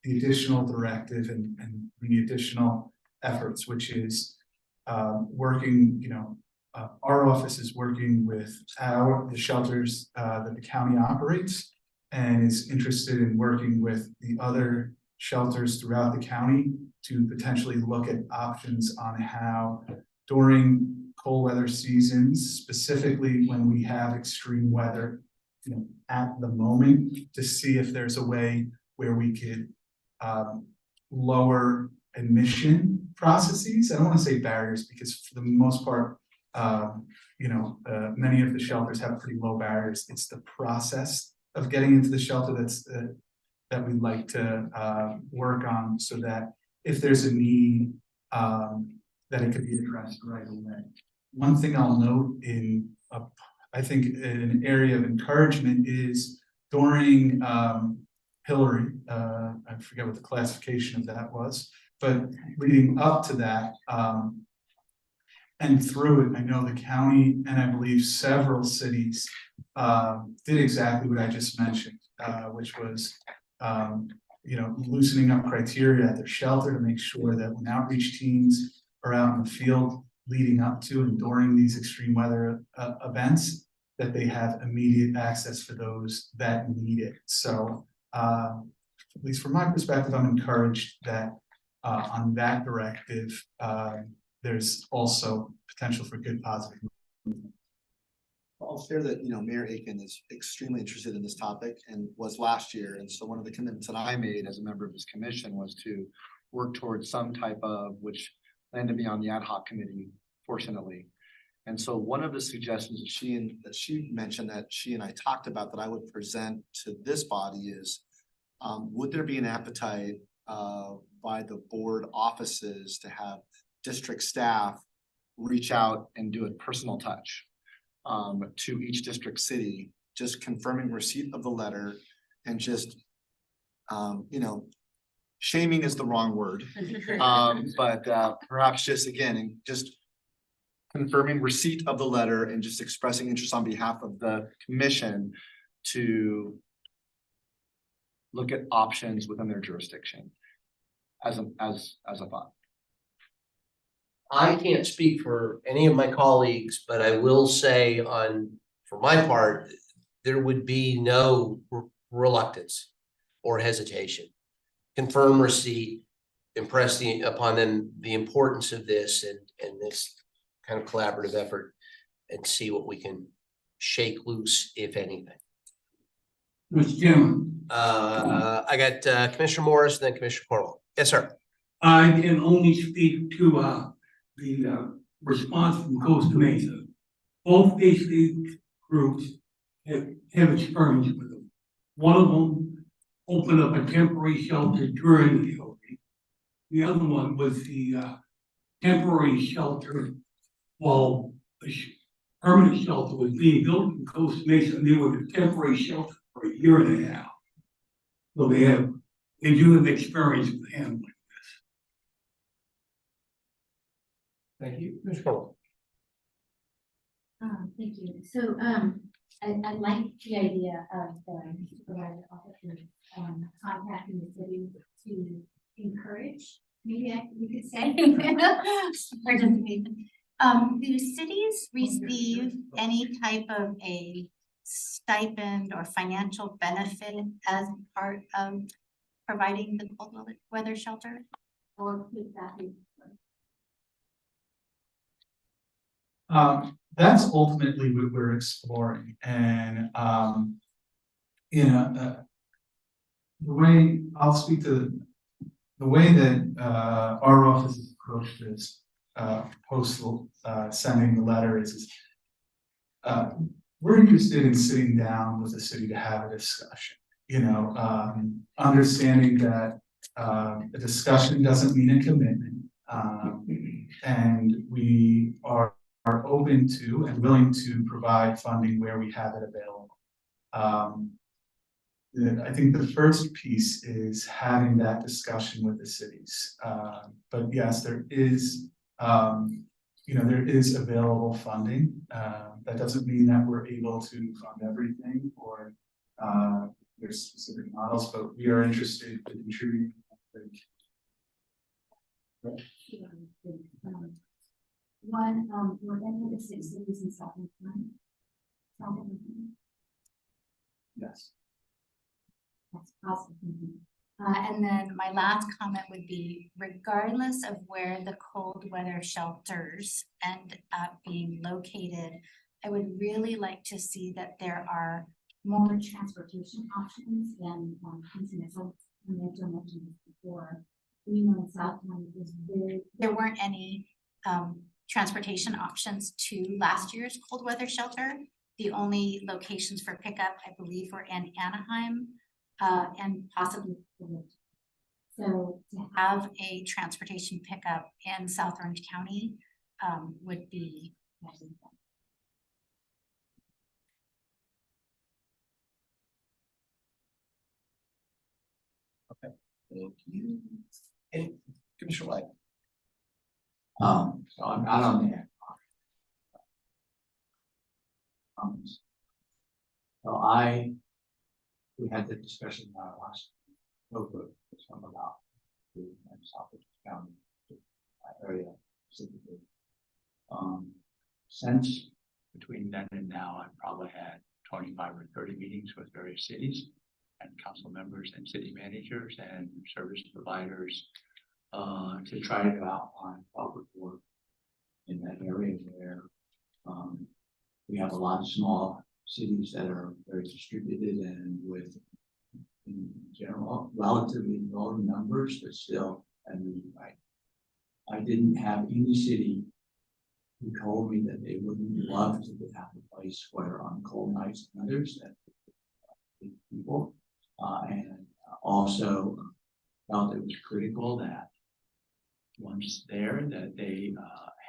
additional directive and the additional efforts, which is working, our office is working with the shelters that the county operates and is interested in working with the other shelters throughout the county to potentially look at options on how during cold weather seasons, specifically when we have extreme weather, at the moment, to see if there's a way where we could lower admission processes. I don't want to say barriers because for the most part, many of the shelters have pretty low barriers. It's the process of getting into the shelter that we'd like to work on, so that if there's a need, that it could be addressed right away. One thing I'll note I think an area of encouragement is during Hillary, I forget what the classification of that was, but leading up to that, and through it, I know the county and I believe several cities did exactly what I just mentioned, which was loosening up criteria at their shelter to make sure that when outreach teams are out in the field leading up to and during these extreme weather events, that they have immediate access for those that need it. So at least from my perspective, I'm encouraged that on that directive, there's also potential for good positive movement. I'll share that, Mayor Aiken is extremely interested in this topic and was last year. And so one of the commitments that I made as a member of this commission was to work towards some type of, which landed me on the ad hoc committee, fortunately. And so one of the suggestions that she mentioned that she and I talked about that I would present to this body is, would there be an appetite by the board offices to have district staff reach out and do a personal touch to each district city, just confirming receipt of the letter and just, shaming is the wrong word. But perhaps just again, and just confirming receipt of the letter and just expressing interest on behalf of the commission to look at options within their jurisdiction as a thought. I can't speak for any of my colleagues, but I will say for my part, there would be no reluctance or hesitation. Confirm receipt, impress upon them the importance of this and this kind of collaborative effort and see what we can shake loose, if anything. Mr. Chairman, I got Commissioner Morris and then Commissioner Cornwall. Yes, sir. I can only speak to the response from Costa Mesa. Both basic groups have experience with them. One of them opened up a temporary shelter during the COVID. The other one was the temporary shelter while the permanent shelter was being built in Costa Mesa, and they were the temporary shelter for a year and a half. So they do have experience with handling. Thank you. Commissioner Cornwall. Thank you. So, I like the idea of the supervisor officer, contacting the city to encourage, maybe we could say, participation. Do cities receive any type of a stipend or financial benefit as part of providing the cold weather shelter? Or could that be? That's ultimately what we're exploring, and the way I'll speak to the way that our office has approached this postal sending the letter is we're interested in sitting down with the city to have a discussion. Understanding that a discussion doesn't mean a commitment, and we are open to and willing to provide funding where we have it available. I think the first piece is having that discussion with the cities. But yes, there is available funding. That doesn't mean that we're able to fund everything or there's specific models, but we are interested in contributing. Were any of the 6 cities in Southern California? Yes. That's positive. And then my last comment would be, regardless of where the cold weather shelters end up being located, I would really like to see that there are more transportation options than continental. And I've done mentioned this before. In South County was there weren't any transportation options to last year's cold weather shelter. The only locations for pickup, I believe, were in Anaheim and possibly. So to have a transportation pickup in South Orange County would be. Okay, thank you. And Commissioner White. So I'm not on there. So we had the discussion last October, about the South County area specifically. Since between then and now, I've probably had 25 or 30 meetings with various cities and council members and city managers and service providers to try to outline what would work in that area where We have a lot of small cities that are very distributed and with, in general, relatively low numbers, but still, I mean, I didn't have any city who told me that they wouldn't love to have a place where on cold nights and others that people, and also felt it was critical that once there that they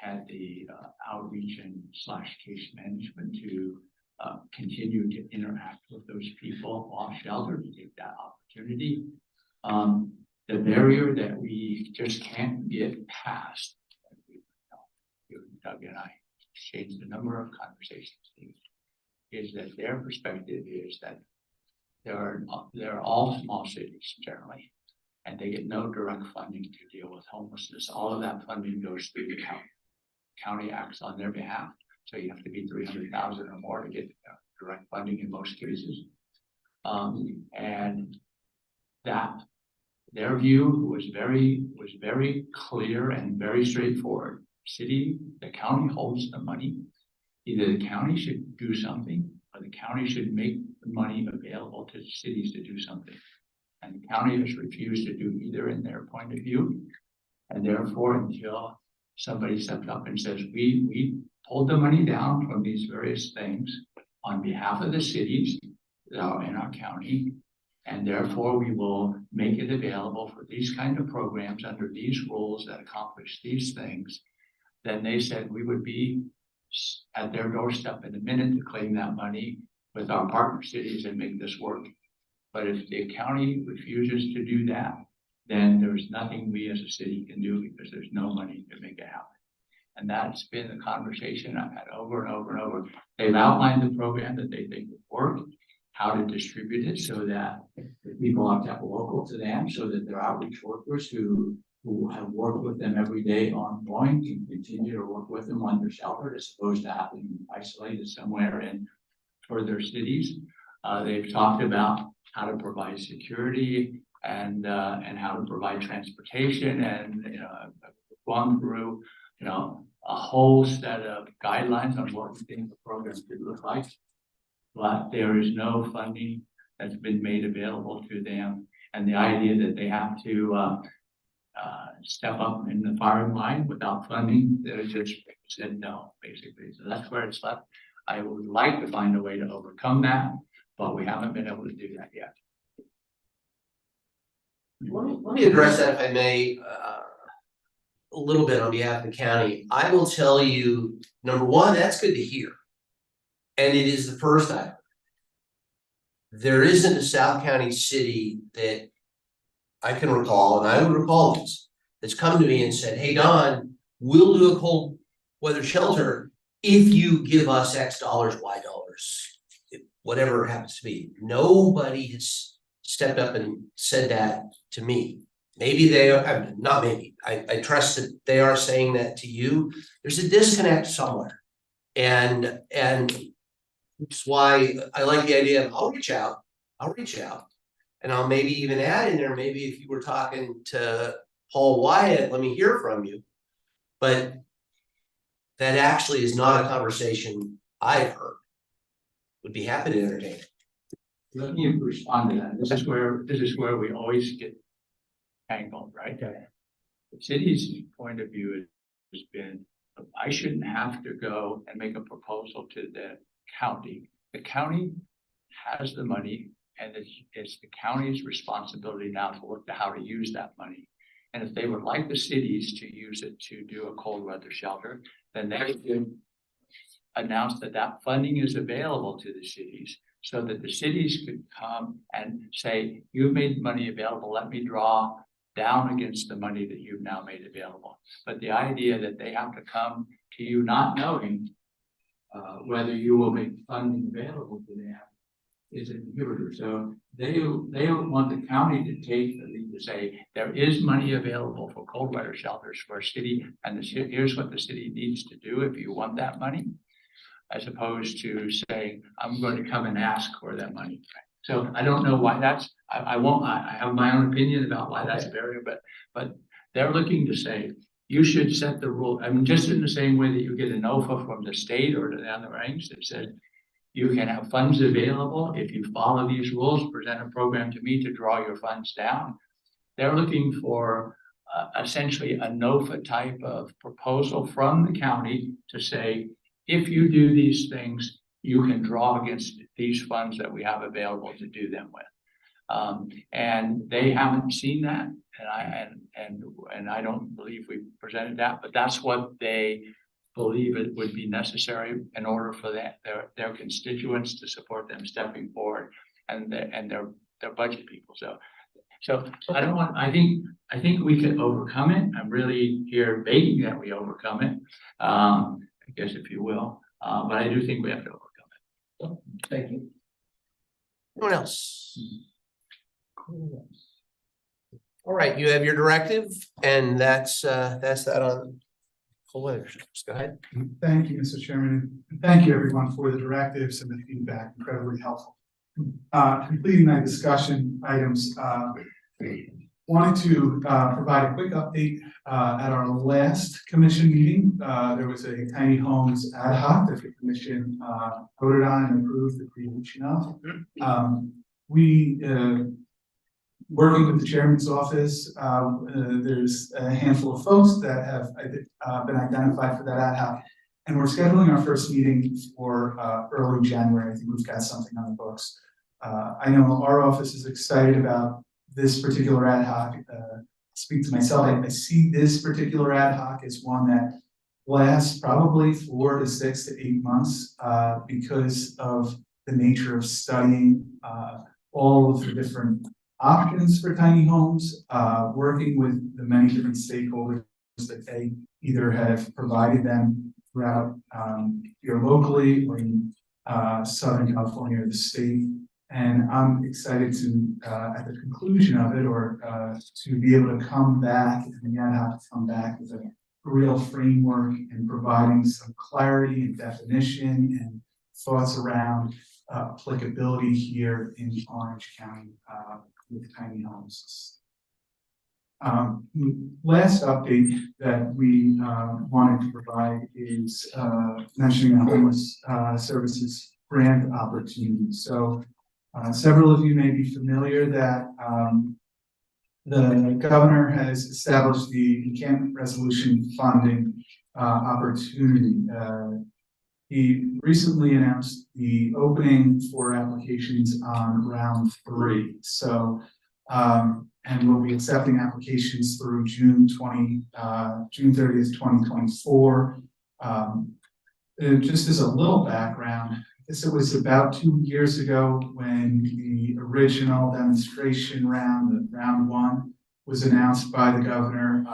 had the outreach and / case management to continue to interact with those people off shelter to take that opportunity. The barrier that we just can't get past, Doug and I exchanged a number of conversations, is that their perspective is that they're all small cities generally, and they get no direct funding to deal with homelessness. All of that funding goes through the county. County acts on their behalf, so you have to be 300,000 or more to get direct funding in most cases. And that their view was very clear and very straightforward. The county holds the money. Either the county should do something, or the county should make the money available to cities to do something. And the county has refused to do either in their point of view. And therefore, until somebody steps up and says, we pulled the money down from these various things on behalf of the cities that are in our county, and therefore we will make it available for these kind of programs under these rules that accomplish these things, then they said we would be at their doorstep in a minute to claim that money with our partner cities and make this work. But if the county refuses to do that, then there's nothing we as a city can do because there's no money to make it happen. And that's been the conversation I've had over and over and over. They've outlined the program that they think would work, how to distribute it so that the people have to have local to them, so that their outreach workers who have worked with them every day ongoing can continue to work with them under shelter as opposed to having them isolated somewhere in further cities. They've talked about how to provide security and how to provide transportation, and gone through a whole set of guidelines on what we think the program should look like. But there is no funding that's been made available to them, and the idea that they have to step up in the firing line without funding, they just said no, basically. So that's where it's left. I would like to find a way to overcome that, but we haven't been able to do that yet. Let me address that, if I may, a little bit on behalf of the county. I will tell you, number one, that's good to hear. And it is the first item. There isn't a South County city that I can recall, and I would recall this, that's come to me and said, hey, Don, we'll do a cold weather shelter if you give us X dollars, Y dollars, whatever it happens to be. Nobody has stepped up and said that to me. Maybe they are, not maybe, I trust that they are saying that to you. There's a disconnect somewhere. And which is why I like the idea of I'll reach out. And I'll maybe even add in there, maybe if you were talking to Paul Wyatt, let me hear from you. But that actually is not a conversation I've heard. Would be happy to entertain it. Let me respond to that. This is where we always get tangled, right? Okay. The city's point of view has been, I shouldn't have to go and make a proposal to the county. The county has the money, and it's the county's responsibility now to look at how to use that money. And if they would like the cities to use it to do a cold weather shelter, then they should announce that that funding is available to the cities, so that the cities could come and say, you've made money available, let me draw down against the money that you've now made available. But the idea that they have to come to you not knowing whether you will make funding available to them is an inhibitor. So they want the county to take the lead to say, there is money available for cold weather shelters for a city, and here's what the city needs to do if you want that money, as opposed to saying, I'm going to come and ask for that money. So I don't know why that's, I have my own opinion about why that's a barrier, but they're looking to say, you should set the rule. I mean, just in the same way that you get an offer from the state or down the range that says you can have funds available if you follow these rules, present a program to me to draw your funds down. They're looking for essentially a NOFA type of proposal from the county to say, if you do these things, you can draw against these funds that we have available to do them with. And they haven't seen that, and I don't believe we presented that, but that's what they believe it would be necessary in order for their constituents to support them stepping forward and their budget people. So I think we can overcome it. I'm really here begging that we overcome it, I guess, if you will. But I do think we have to overcome it. Thank you. Anyone else? All right, you have your directive, and that's that on cold weather. Go ahead. Thank you, Mr. Chairman, and thank you everyone for the directives and the feedback, incredibly helpful. Completing my discussion items, wanted to provide a quick update. At our last commission meeting, there was a tiny homes ad hoc that the commission voted on and approved the creation of. Working with the chairman's office, there's a handful of folks that have been identified for that ad hoc, and we're scheduling our first meeting for early January. I think we've got something on the books. I know our office is excited about this particular ad hoc. Speak to myself, I see this particular ad hoc as one that lasts probably 4 to 6 to 8 months because of the nature of studying all of the different options for tiny homes, working with the many different stakeholders that they either have provided them throughout here locally or in Southern California or the state. And I'm excited to, at the conclusion of it, or to be able to come back, and the ad hoc to come back with a real framework and providing some clarity and definition and thoughts around applicability here in Orange County with tiny homes. Last update that we wanted to provide is mentioning the homeless services grant opportunity. So several of you may be familiar that the governor has established the encampment resolution funding opportunity. He recently announced the opening for applications on round 3. So, and we'll be accepting applications through June 30th, 2024. Just as a little background, I guess it was about 2 years ago when the original demonstration round, round 1, was announced by the governor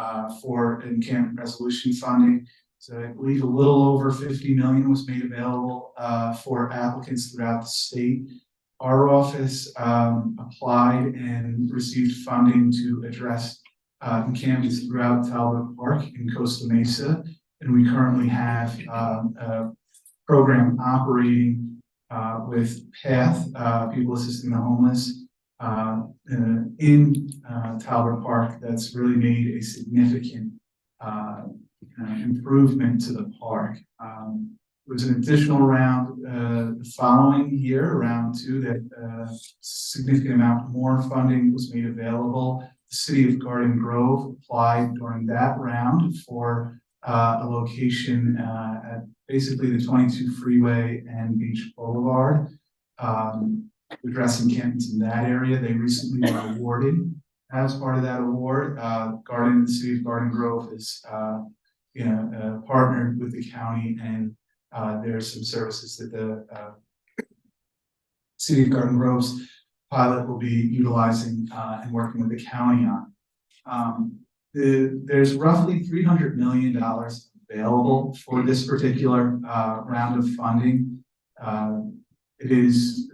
for encampment resolution funding. So I believe a little over 50 million was made available for applicants throughout the state. Our office applied and received funding to address encampments throughout Talbot Park in Costa Mesa. And we currently have a program operating with PATH, People Assisting the Homeless, in Talbot Park that's really made a significant improvement to the park. There was an additional round the following year, round 2, that significant amount more funding was made available. The city of Garden Grove applied during that round for a location at basically the 22 freeway and Beach Boulevard, addressing encampments in that area. They recently were awarded. As part of that award, the city of Garden Grove is partnered with the county, and there's some services that the city of Garden Grove's pilot will be utilizing and working with the county on. There's roughly $300 million available for this particular round of funding. It is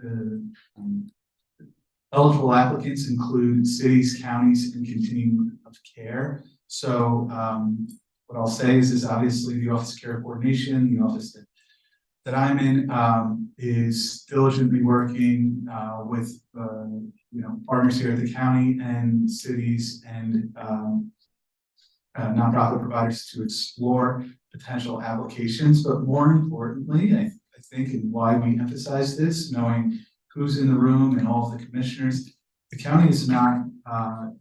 eligible applicants include cities, counties, and continuum of care. So what I'll say is obviously the Office of Care Coordination, the office that I'm in, is diligently working with partners here at the county and cities and nonprofit providers to explore potential applications, but more importantly, I think, and why we emphasize this, knowing who's in the room and all of the commissioners, the county is not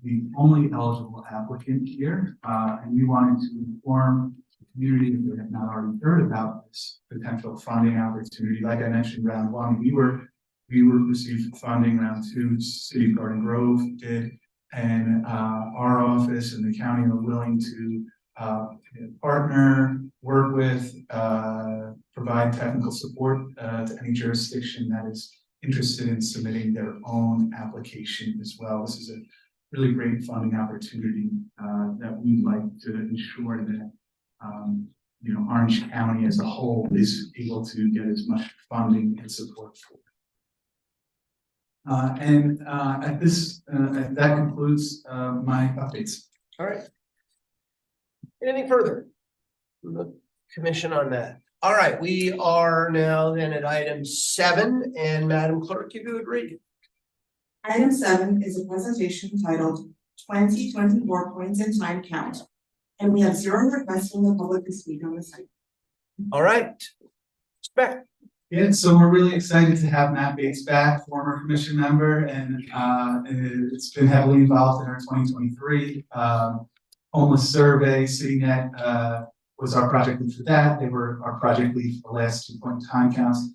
the only eligible applicant here, and we wanted to inform the community if they have not already heard about this potential funding opportunity. Like I mentioned, round one, we received funding, round two, City of Garden Grove did, and our office and the county are willing to partner, work with, provide technical support to any jurisdiction that is interested in submitting their own application as well. This is a really great funding opportunity that we'd like to ensure that Orange County as a whole is able to get as much funding and support for. That concludes my updates. All right. Anything further from the commission on that? All right, we are now then at item 7, and Madam Clerk, if you would read. Item 7 is a presentation titled 2024 Points in Time Count, and we have 0 requests from the public to speak on this item. All right. Spec. Yeah, so we're really excited to have Matt Bates back, former commission member, and it's been heavily involved in our 2023 homeless survey. CityNet was our project lead for that. They were our project lead for the last 2 point time counts.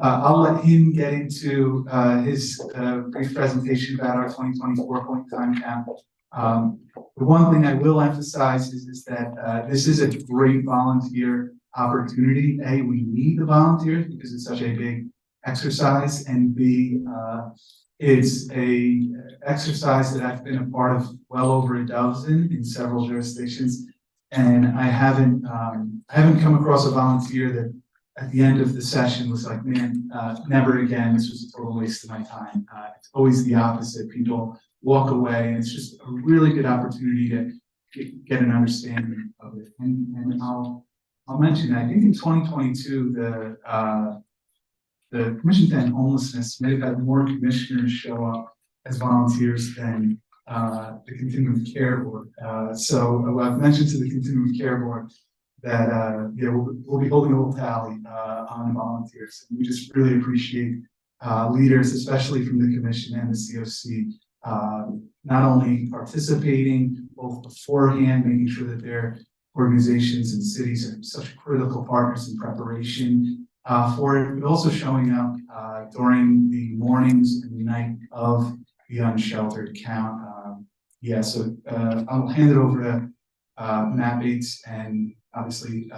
I'll let him get into his brief presentation about our 2024 point time count. The one thing I will emphasize is that this is a great volunteer opportunity. A, we need the volunteers because it's such a big exercise, and B, it's a exercise that I've been a part of well over a dozen in several jurisdictions, and I haven't come across a volunteer that at the end of the session was like, man, never again, this was a total waste of my time. It's always the opposite. People walk away, and it's just a really good opportunity to get an understanding of it. And I'll mention, I think in 2022, the Commission to End Homelessness may have had more commissioners show up as volunteers than the Continuum of Care Board. So I've mentioned to the Continuum of Care Board that we'll be holding a little tally on volunteers. And we just really appreciate leaders, especially from the Commission and the COC, not only participating both beforehand, making sure that their organizations and cities are such critical partners in preparation for it, but also showing up during the mornings and night of the unsheltered count. So I'll hand it over to Matt Bates, and obviously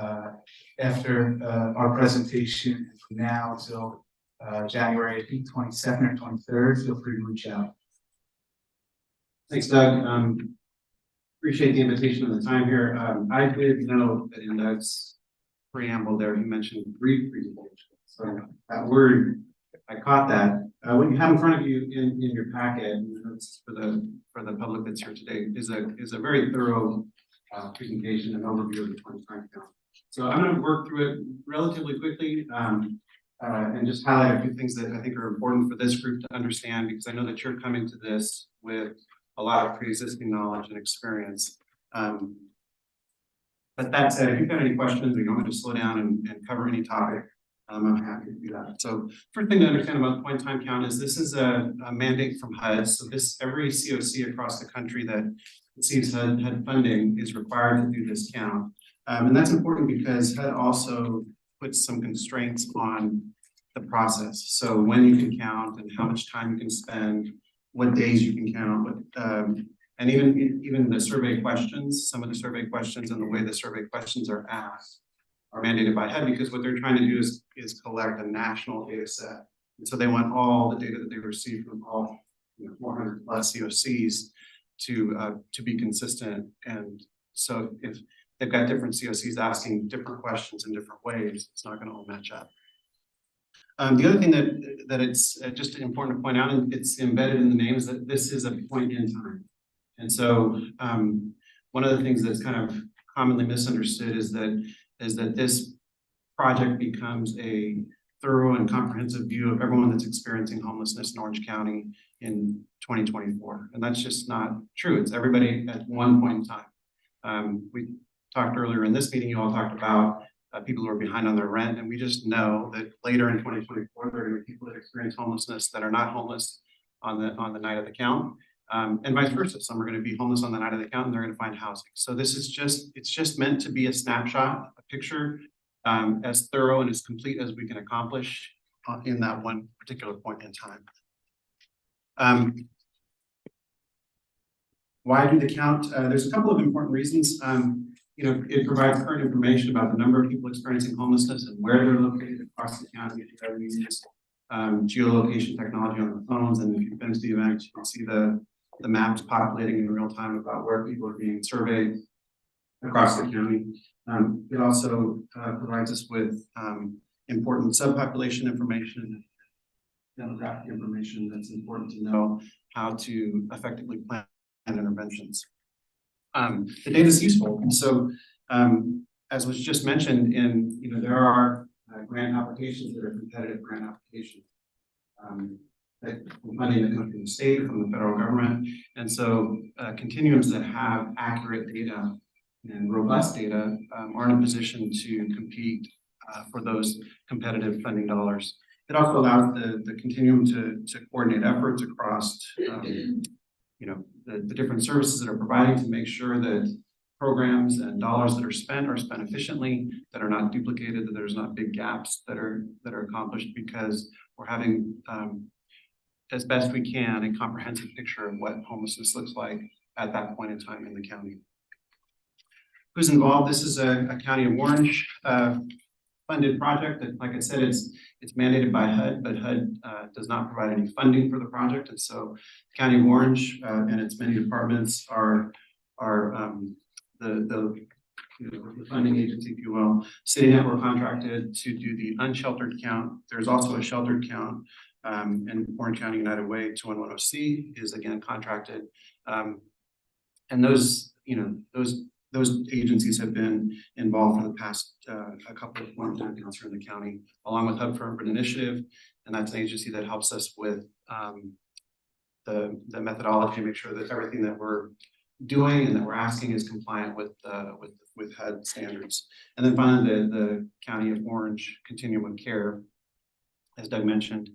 after our presentation from now until January 22nd or 23rd, feel free to reach out. Thanks, Doug. Appreciate the invitation and the time here. I did know that in Doug's preamble there, he mentioned brief presentation. So that word, I caught that. What you have in front of you in your packet, and it's for the public that's here today, is a very thorough presentation and overview of the 2020 count. So I'm going to work through it relatively quickly and just highlight a few things that I think are important for this group to understand, because I know that you're coming to this with a lot of pre-existing knowledge and experience. But that said, if you've got any questions or you want me to slow down and cover any topic, I'm happy to do that. So first thing to understand about the point in time count is this is a mandate from HUD. So every COC across the country that receives HUD funding is required to do this count. And that's important because HUD also puts some constraints on the process. So when you can count and how much time you can spend, what days you can count, and even the survey questions, some of the survey questions and the way the survey questions are asked are mandated by HUD, because what they're trying to do is collect a national data set. And so they want all the data that they receive from all 400 plus COCs to be consistent. And so if they've got different COCs asking different questions in different ways, it's not going to all match up. The other thing that it's just important to point out, and it's embedded in the name, is that this is a point in time. And so one of the things that's kind of commonly misunderstood is that this project becomes a thorough and comprehensive view of everyone that's experiencing homelessness in Orange County in 2024. And that's just not true. It's everybody at one point in time. We talked earlier in this meeting, you all talked about people who are behind on their rent, and we just know that later in 2024, there are going to be people that experience homelessness that are not homeless on the night of the count, and vice versa. Some are going to be homeless on the night of the count, and they're going to find housing. So this is it's just meant to be a snapshot, a picture, as thorough and as complete as we can accomplish in that one particular point in time. Why do the count? There's a couple of important reasons. It provides current information about the number of people experiencing homelessness and where they're located across the county. It uses geolocation technology on the phones, and if you've been to the event, you can see the maps populating in real time about where people are being surveyed across the county. It also provides us with important subpopulation information, demographic information that's important to know how to effectively plan interventions. The data is useful. So, as was just mentioned, there are grant applications that are competitive grant applications. That money that comes from the state or from the federal government, and so continuums that have accurate data and robust data are in a position to compete for those competitive funding dollars. It also allows the continuum to coordinate efforts across the different services that are providing to make sure that programs and dollars that are spent efficiently, that are not duplicated, that there's not big gaps that are accomplished, because we're having as best we can a comprehensive picture of what homelessness looks like at that point in time in the county. Who's involved? This is a County of Orange funded project that, like I said, it's mandated by HUD, but HUD does not provide any funding for the project. And so County of Orange and its many departments are the funding agency, if you will. City Network contracted to do the unsheltered count. There's also a sheltered count, and Orange County United Way 210C is again contracted. And those agencies have been involved for the past a couple of point-in-time counts here in the county, along with Hub for Urban Initiative, and that's an agency that helps us with the methodology to make sure that everything that we're doing and that we're asking is compliant with HUD standards. And then finally, the County of Orange Continuum of Care, as Doug mentioned,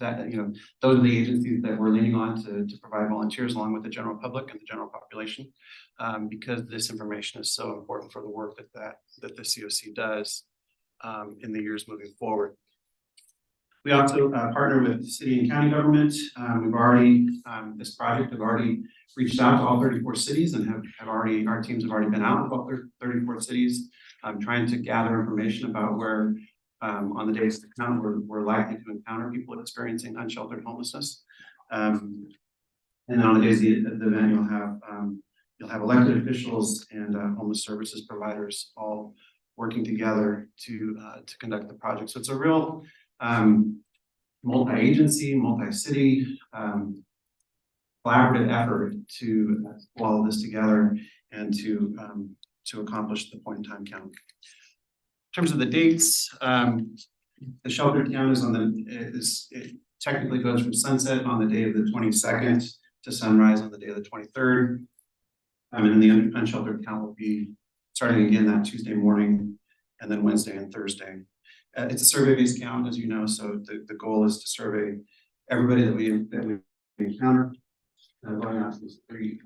those are the agencies that we're leaning on to provide volunteers along with the general public and the general population, because this information is so important for the work that the COC does in the years moving forward. We also partner with city and county government. We've already, this project have already reached out to all 34 cities and our teams have already been out with all 34 cities, trying to gather information about where on the days to come, we're likely to encounter people experiencing unsheltered homelessness. And then on the days of the event, you'll have elected officials and homeless services providers all working together to conduct the project. So it's a real multi-agency, multi-city collaborative effort to pull all of this together and to accomplish the point-in-time count. In terms of the dates, the sheltered count it technically goes from sunset on the day of the 22nd to sunrise on the day of the 23rd. And then the unsheltered count will be starting again that Tuesday morning and then Wednesday and Thursday. It's a survey-based count, as you know, so the goal is to survey everybody that we encounter, going out to these three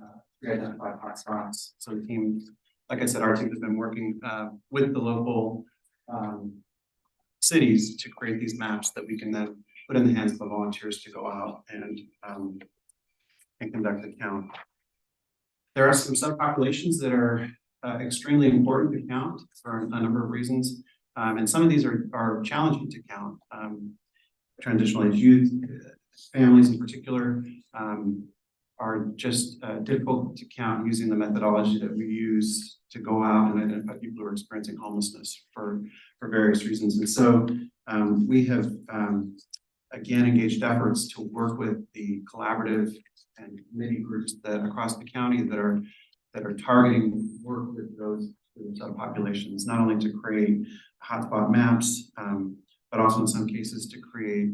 identified hotspots. So the team, like I said, our team has been working with the local cities to create these maps that we can then put in the hands of the volunteers to go out and conduct the count. There are some subpopulations that are extremely important to count for a number of reasons. And some of these are challenging to count. Transitional age youth, families in particular, are just difficult to count using the methodology that we use to go out and identify people who are experiencing homelessness for various reasons. And so we have again engaged efforts to work with the collaborative and committee groups that across the county that are targeting work with those subpopulations, not only to create hotspot maps, but also in some cases to create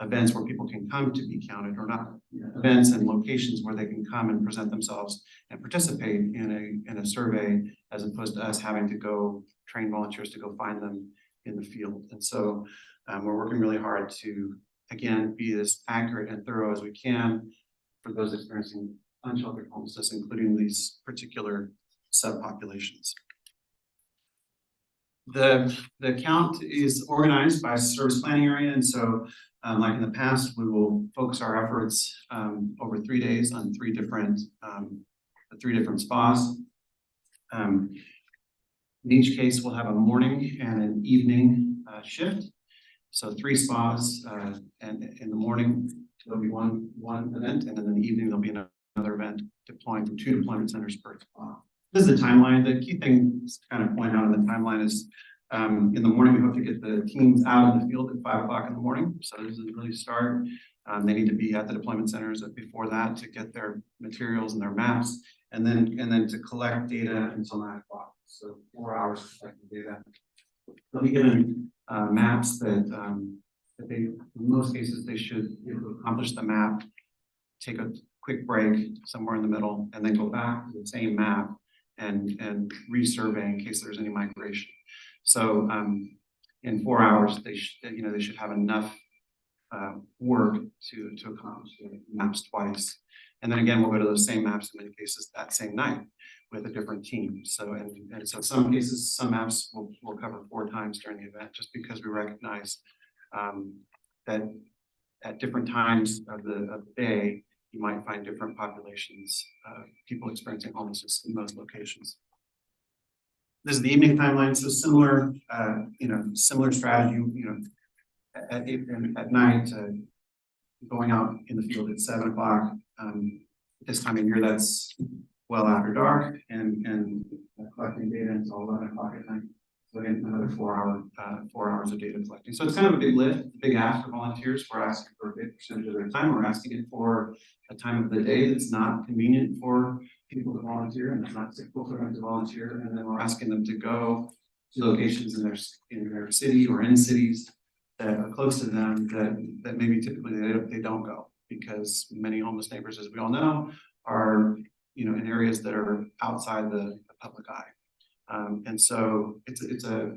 events where people can come to be counted, or not, events and locations where they can come and present themselves and participate in a survey, as opposed to us having to go train volunteers to go find them in the field. And so we're working really hard to, again, be as accurate and thorough as we can for those experiencing unsheltered homelessness, including these particular subpopulations. The count is organized by service planning area, and so like in the past, we will focus our efforts over 3 days on three different spas. In each case, we'll have a morning and an evening shift. So 3 spas, and in the morning there'll be one event, and then in the evening there'll be another event, deploying from 2 deployment centers per spa. This is the timeline. The key thing to kind of point out in the timeline is in the morning, we hope to get the teams out in the field at 5 o'clock in the morning. So this is really start. They need to be at the deployment centers before that to get their materials and their maps, and then to collect data until 9 o'clock. So 4 hours to collect the data. They'll be given maps that they, in most cases, they should be able to accomplish the map, take a quick break somewhere in the middle, and then go back to the same map and resurvey in case there's any migration. So in 4 hours, they should have enough work to accomplish the maps twice. And then again, we'll go to those same maps in many cases that same night with a different team. So and so some cases, some maps will cover 4 times during the event, just because we recognize that at different times of the day, you might find different populations, people experiencing homelessness in those locations. This is the evening timeline, so similar, similar strategy, at night, going out in the field at 7 o'clock. This time of year, that's well after dark, and collecting data until 11 o'clock at night. So again, another 4 hours of data collecting. So it's kind of a big lift, big ask for volunteers. We're asking for a big percentage of their time. We're asking it for a time of the day that's not convenient for people to volunteer, and it's not typical for them to volunteer. And then we're asking them to go to locations in their city or in cities that are close to them that maybe typically they don't go, because many homeless neighbors, as we all know, are in areas that are outside the public eye. And so it's a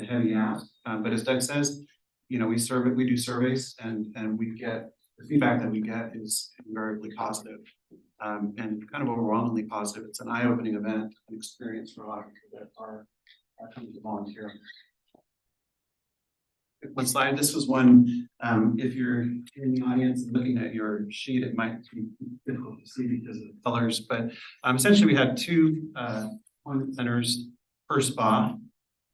heavy ask, but as Doug says, we do surveys, and we get the feedback that we get is invariably positive, and kind of overwhelmingly positive. It's an eye-opening event, an experience for a lot of people that are coming to volunteer. One slide. This was one. If you're in the audience and looking at your sheet, it might be difficult to see because of the colors, but essentially we had 2 deployment centers per spa.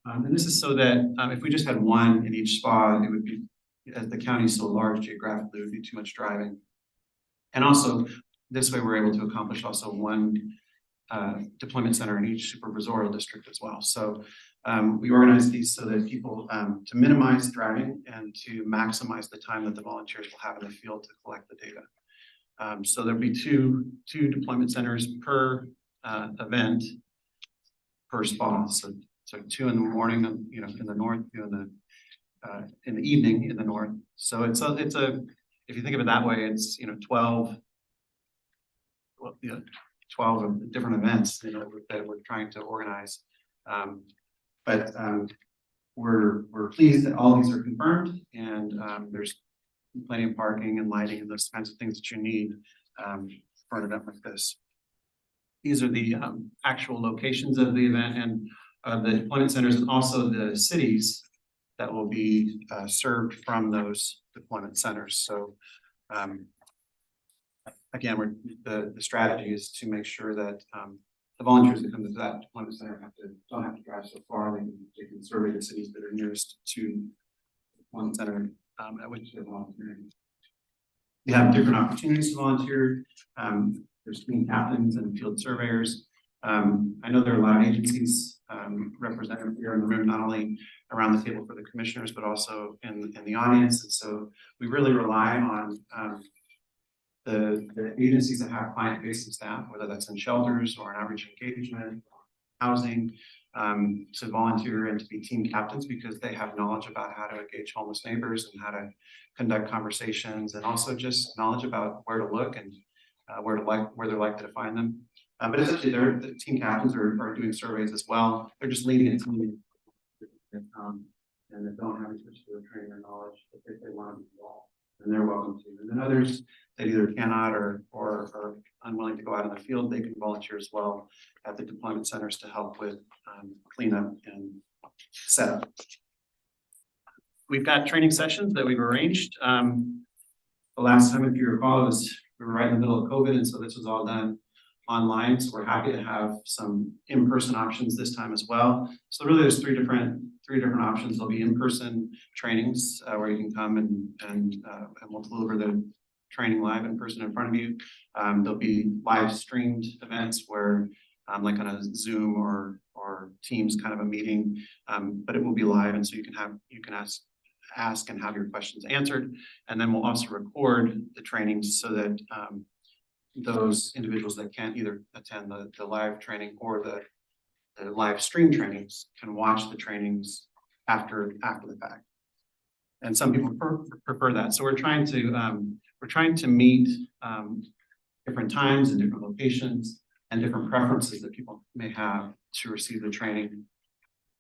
And this is so that if we just had one in each spa, it would be, as the county is so large geographically, it would be too much driving. And also, this way we're able to accomplish also 1 deployment center in each supervisorial district as well. So we organize these so that people, to minimize driving and to maximize the time that the volunteers will have in the field to collect the data. So there'll be two deployment centers per event per spa. So 2 in the morning, in the north, 2 in the evening in the north. So it's a if you think of it that way, it's 12 of different events that we're trying to organize. But we're pleased that all these are confirmed, and there's plenty of parking and lighting and those kinds of things that you need for an event like this. These are the actual locations of the event and the deployment centers, and also the cities that will be served from those deployment centers. So again, the strategy is to make sure that the volunteers that come to that deployment center don't have to drive so far. They can survey the cities that are nearest to the deployment center at which they're volunteering. They have different opportunities to volunteer. There's team captains and field surveyors. I know there are a lot of agencies represented here in the room, not only around the table for the commissioners, but also in the audience. And so we really rely on the agencies that have client-facing staff, whether that's in shelters or in outreach engagement, housing, to volunteer and to be team captains because they have knowledge about how to engage homeless neighbors and how to conduct conversations, and also just knowledge about where to look and where they're likely to find them. But essentially, the team captains are doing surveys as well. They're just leading a team and that don't have any particular training or knowledge, but if they want to be involved, then they're welcome to. And then others that either cannot or are unwilling to go out in the field, they can volunteer as well at the deployment centers to help with cleanup and setup. We've got training sessions that we've arranged. The last time, if you recall, we were right in the middle of COVID, and so this was all done online. So we're happy to have some in-person options this time as well. So really, there's three different options. There'll be in-person trainings where you can come and we'll deliver the training live in person in front of you. There'll be live streamed events where like on a Zoom or Teams kind of a meeting, but it will be live, and so you can ask and have your questions answered. And then we'll also record the trainings so that those individuals that can't either attend the live training or the live stream trainings can watch the trainings after the fact. And some people prefer that. So we're trying to meet different times and different locations and different preferences that people may have to receive the training.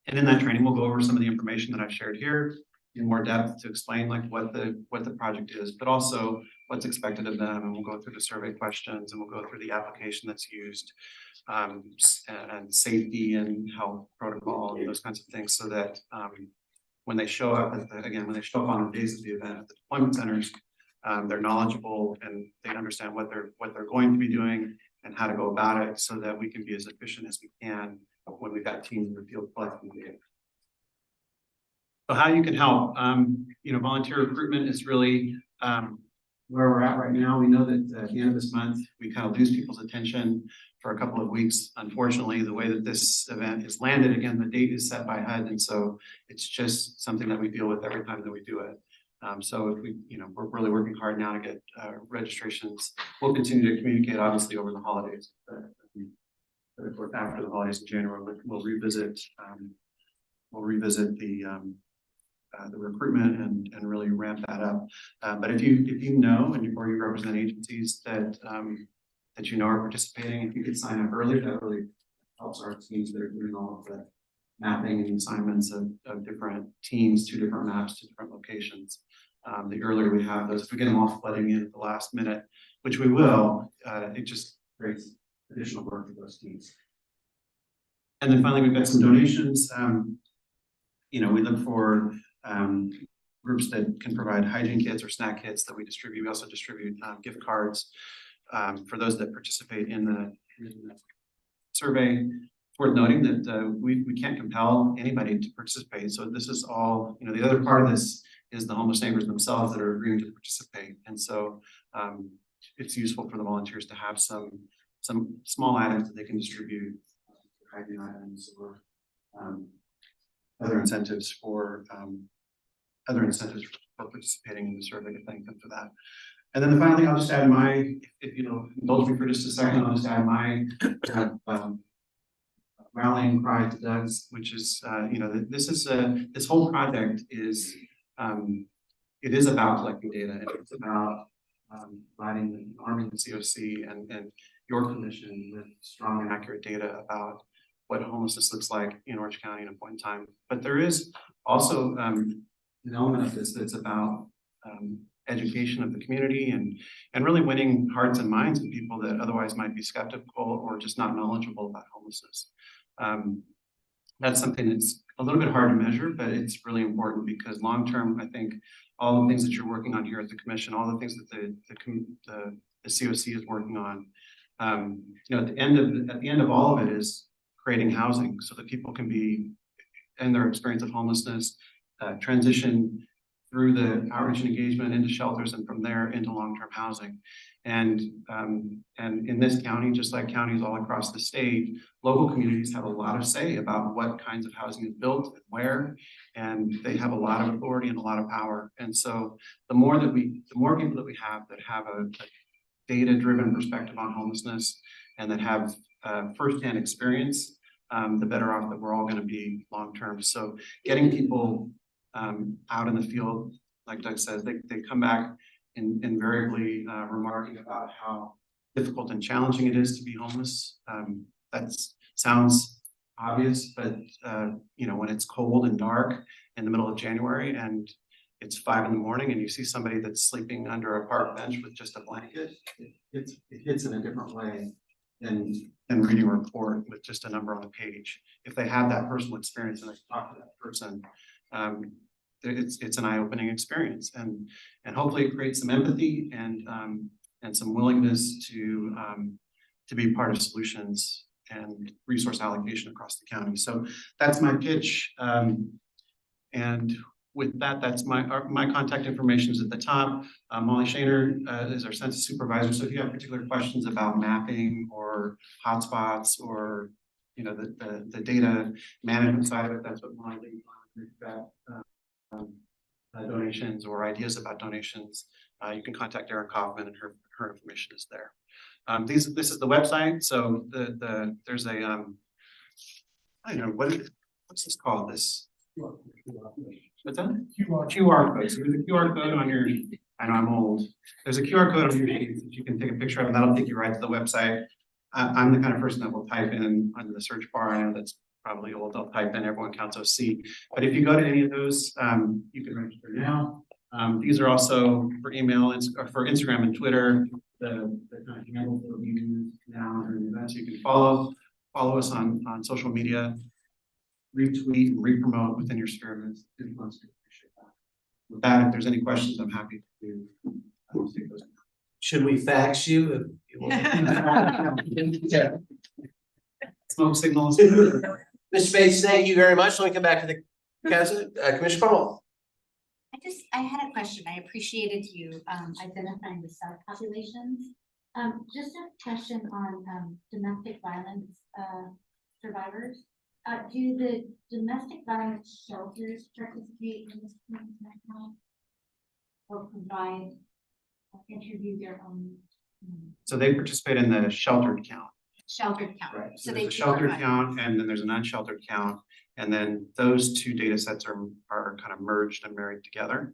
And in that training, we'll go over some of the information that I've shared here in more depth to explain like what the project is, but also what's expected of them. And we'll go through the survey questions, and we'll go through the application that's used, and safety and health protocol and those kinds of things, so that when they show up when they show up on the days of the event at the deployment centers, they're knowledgeable and they understand what they're going to be doing and how to go about it, so that we can be as efficient as we can when we've got teams in the field collecting data. So how you can help, volunteer recruitment is really where we're at right now. We know that at the end of this month, we kind of lose people's attention for a couple of weeks. Unfortunately, the way that this event is landed, again, the date is set by HUD, and so it's just something that we deal with every time that we do it. So if we're really working hard now to get registrations. We'll continue to communicate, obviously, over the holidays. But of course, after the holidays in January, we'll revisit the recruitment and really ramp that up. But if you know or you represent agencies that you know are participating, if you could sign up early, that really helps our teams that are doing all of the mapping and assignments of different teams to different maps to different locations. The earlier we have those, if we get them all flooding in at the last minute, which we will, it just creates additional work for those teams. And then finally, we've got some donations. We look for groups that can provide hygiene kits or snack kits that we distribute. We also distribute gift cards for those that participate in the survey. It's worth noting that we can't compel anybody to participate. So this is all, the other part of this is the homeless neighbors themselves that are agreeing to participate. And so it's useful for the volunteers to have some small items that they can distribute, hygiene items or other incentives for participating in the survey, to thank them for that. And then finally, I'll just add if indulge me for just a second, I'll just add my rallying cry to Doug's, which is, this whole project is, it is about collecting data, and it's about arming the COC and your commission with strong and accurate data about what homelessness looks like in Orange County at a point in time. But there is also an element of this that's about education of the community and really winning hearts and minds of people that otherwise might be skeptical or just not knowledgeable about homelessness. That's something that's a little bit hard to measure, but it's really important because long term, I think all the things that you're working on here at the commission, all the things that the COC is working on, at the end of all of it is creating housing so that people can be in their experience of homelessness, transition through the outreach and engagement into shelters, and from there into long-term housing. And in this county, just like counties all across the state, local communities have a lot of say about what kinds of housing is built and where, and they have a lot of authority and a lot of power. And so the more people that we have that have a data-driven perspective on homelessness and that have firsthand experience, the better off that we're all gonna be long-term. So getting people out in the field, like Doug says, they come back invariably remarking about how difficult and challenging it is to be homeless. That sounds obvious, but you know, when it's cold and dark in the middle of January and it's 5 a.m. and you see somebody that's sleeping under a park bench with just a blanket, it hits in a different way than reading a report with just a number on a page. If they have that personal experience and they talk to that person, it's an eye-opening experience, and hopefully it creates some empathy and some willingness to be part of solutions and resource allocation across the county. So that's my pitch. And with that, that's my contact information is at the top. Molly Shaner is our census supervisor. So if you have particular questions about mapping or hotspots or you know the data management side of it, that's what Molly leads on. Donations or ideas about donations, you can contact Erin Kaufman, and her information is there. This is the website. So there's a I don't know what's this called? This what's that? QR code. So there's a QR code on your. I know I'm old. There's a QR code on your sheet that you can take a picture of, and that'll take you right to the website. I'm the kind of person that will type in under the search bar. I know that's probably old. I'll type in everyone counts OC. But if you go to any of those, you can register now. These are also for email and for Instagram and Twitter. The kind of handles that we use now during events. You can follow us on social media, retweet and re-promote within your sphere of influence. Appreciate that. With that, if there's any questions, I'm happy to take those. Should we fax you? If you want? Yeah. Smoke signals. Ms. Bates, thank you very much. Let me come back to the council, Commissioner Powell. I had a question. I appreciated you identifying the subpopulations. Just a question on domestic violence survivors. Do the domestic violence shelters participate in this program or provide contribute their own? So they participate in the sheltered count. Sheltered count. Right. So there's they a sheltered count and then there's an unsheltered count. And then those two data sets are kind of merged and married together.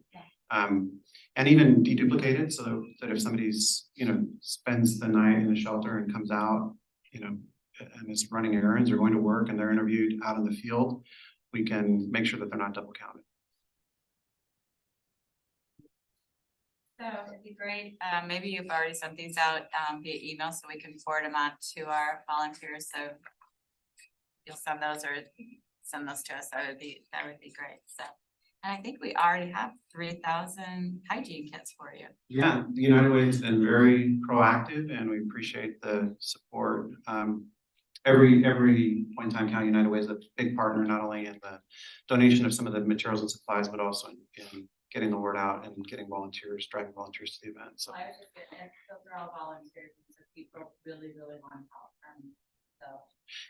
And even deduplicated so that if somebody's, you know, spends the night in the shelter and comes out, you know, and is running errands or going to work and they're interviewed out in the field, we can make sure that they're not double counted. So it'd be great. Maybe you've already sent these out via email so we can forward them out to our volunteers. So you'll send those or send those to us. That would be great. So, and I think we already have 3,000 hygiene kits for you. Yeah, the United Way has been very proactive and we appreciate the support. Every point in time County United Way is a big partner, not only in the donation of some of the materials and supplies, but also in getting the word out and getting volunteers, driving volunteers to the event. So I was just getting, those are all volunteers, and so people really want to help. So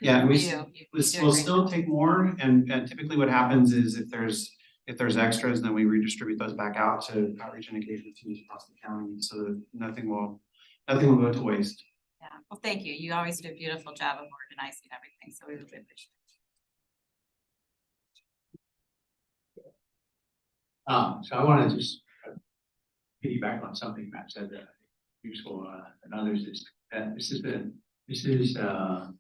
yeah, we'll still take more, and typically what happens is if there's extras, then we redistribute those back out to outreach and engagement teams across the county, so that nothing will go to waste. yeah, well, thank you. You always do a beautiful job of organizing everything, so we really appreciate it. So I want to just piggyback on something Matt said that useful and others is this is a